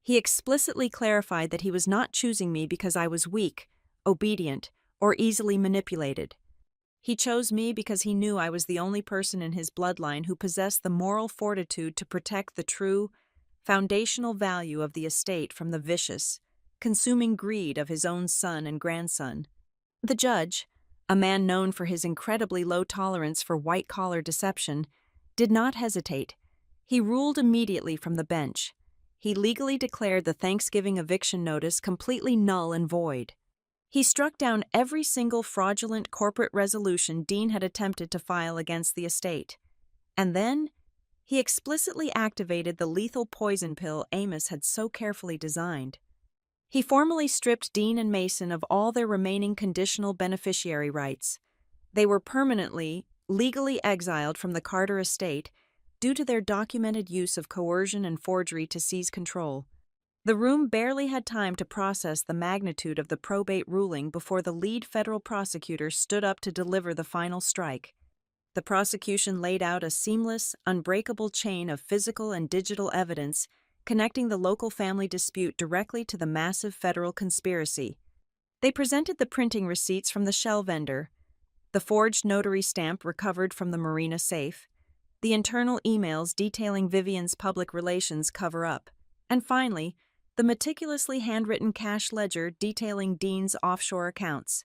He explicitly clarified that he was not choosing me because I was weak, obedient, or easily manipulated. He chose me because he knew I was the only person in his bloodline who possessed the moral fortitude to protect the true, foundational value of the estate from the vicious, consuming greed of his own son and grandson. The judge, a man known for his incredibly low tolerance for white-collar deception, did not hesitate. He ruled immediately from the bench. He legally declared the Thanksgiving eviction notice completely null and void. He struck down every single fraudulent corporate resolution Dean had attempted to file against the estate. And then, he explicitly activated the lethal poison pill Amos had so carefully designed. He formally stripped Dean and Mason of all their remaining conditional beneficiary rights. They were permanently, legally exiled from the Carter estate due to their documented use of coercion and forgery to seize control. The room barely had time to process the magnitude of the probate ruling before the lead federal prosecutor stood up to deliver the final strike. The prosecution laid out a seamless, unbreakable chain of physical and digital evidence connecting the local family dispute directly to the massive federal conspiracy. They presented the printing receipts from the shell vendor, the forged notary stamp recovered from the marina safe, the internal emails detailing Vivian's public relations cover-up, and finally, the meticulously handwritten cash ledger detailing Dean's offshore accounts.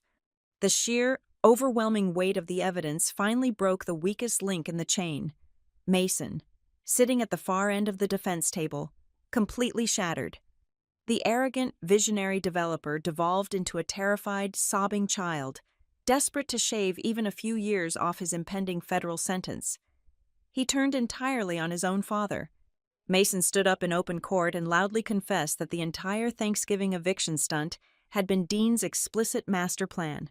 The sheer, overwhelming weight of the evidence finally broke the weakest link in the chain. Mason, sitting at the far end of the defense table, completely shattered. The arrogant, visionary developer devolved into a terrified, sobbing child, desperate to shave even a few years off his impending federal sentence. He turned entirely on his own father. Mason stood up in open court and loudly confessed that the entire Thanksgiving eviction stunt had been Dean's explicit master plan.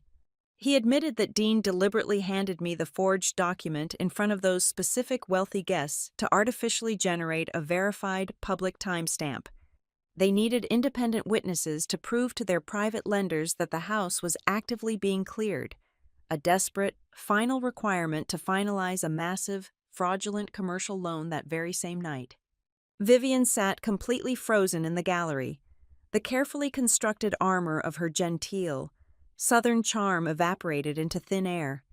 He admitted that Dean deliberately handed me the forged document in front of those specific wealthy guests to artificially generate a verified public timestamp. They needed independent witnesses to prove to their private lenders that the house was actively being cleared, a desperate, final requirement to finalize a massive, fraudulent commercial loan that very same night. Vivian sat completely frozen in the gallery, the carefully constructed armor of her genteel, Southern charm evaporated into thin air.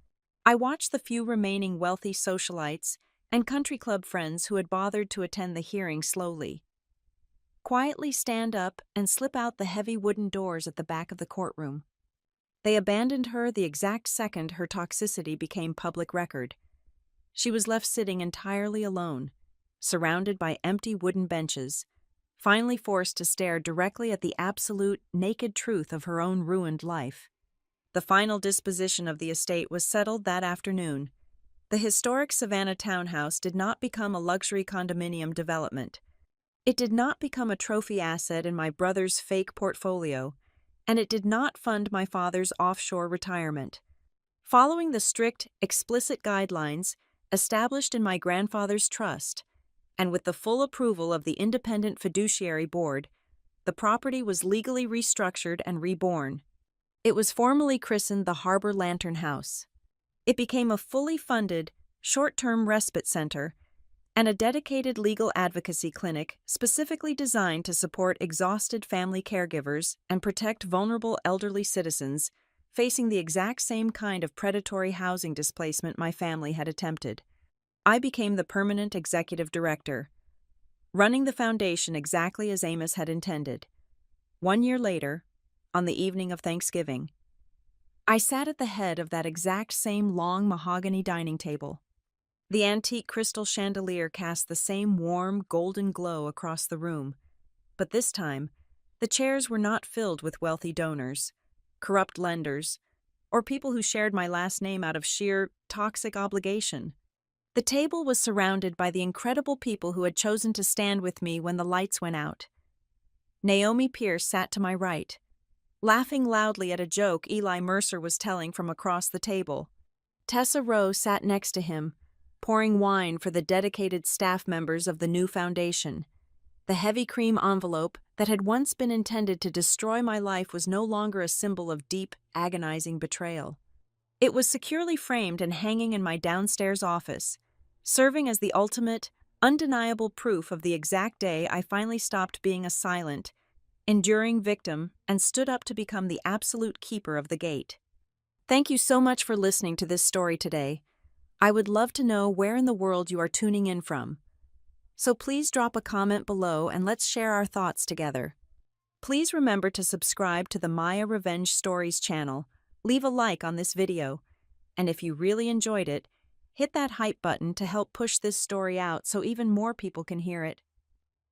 I watched the few remaining wealthy socialites and country club friends who had bothered to attend the hearing slowly quietly stand up and slip out the heavy wooden doors at the back of the courtroom. They abandoned her the exact second her toxicity became public record. She was left sitting entirely alone, surrounded by empty wooden benches, finally forced to stare directly at the absolute, naked truth of her own ruined life. The final disposition of the estate was settled that afternoon. The historic Savannah townhouse did not become a luxury condominium development. It did not become a trophy asset in my brother's fake portfolio, and it did not fund my father's offshore retirement. Following the strict, explicit guidelines established in my grandfather's trust, and with the full approval of the independent fiduciary board, the property was legally restructured and reborn. It was formally christened the Harbor Lantern House. It became a fully funded, short-term respite center and a dedicated legal advocacy clinic specifically designed to support exhausted family caregivers and protect vulnerable elderly citizens facing the exact same kind of predatory housing displacement my family had attempted. I became the permanent executive director, running the foundation exactly as Amos had intended. 1 year later, on the evening of Thanksgiving, I sat at the head of that exact same long mahogany dining table. The antique crystal chandelier cast the same warm, golden glow across the room, but this time, the chairs were not filled with wealthy donors, corrupt lenders, or people who shared my last name out of sheer, toxic obligation. The table was surrounded by the incredible people who had chosen to stand with me when the lights went out. Naomi Pierce sat to my right, laughing loudly at a joke Eli Mercer was telling from across the table. Tessa Rowe sat next to him, pouring wine for the dedicated staff members of the new foundation. The heavy cream envelope that had once been intended to destroy my life was no longer a symbol of deep, agonizing betrayal. It was securely framed and hanging in my downstairs office, serving as the ultimate, undeniable proof of the exact day I finally stopped being a silent, enduring victim and stood up to become the absolute keeper of the gate. Thank you so much for listening to this story today. I would love to know where in the world you are tuning in from. So please drop a comment below and let's share our thoughts together. Please remember to subscribe to the Maya Revenge Stories channel, leave a like on this video, and if you really enjoyed it, hit that hype button to help push this story out so even more people can hear it.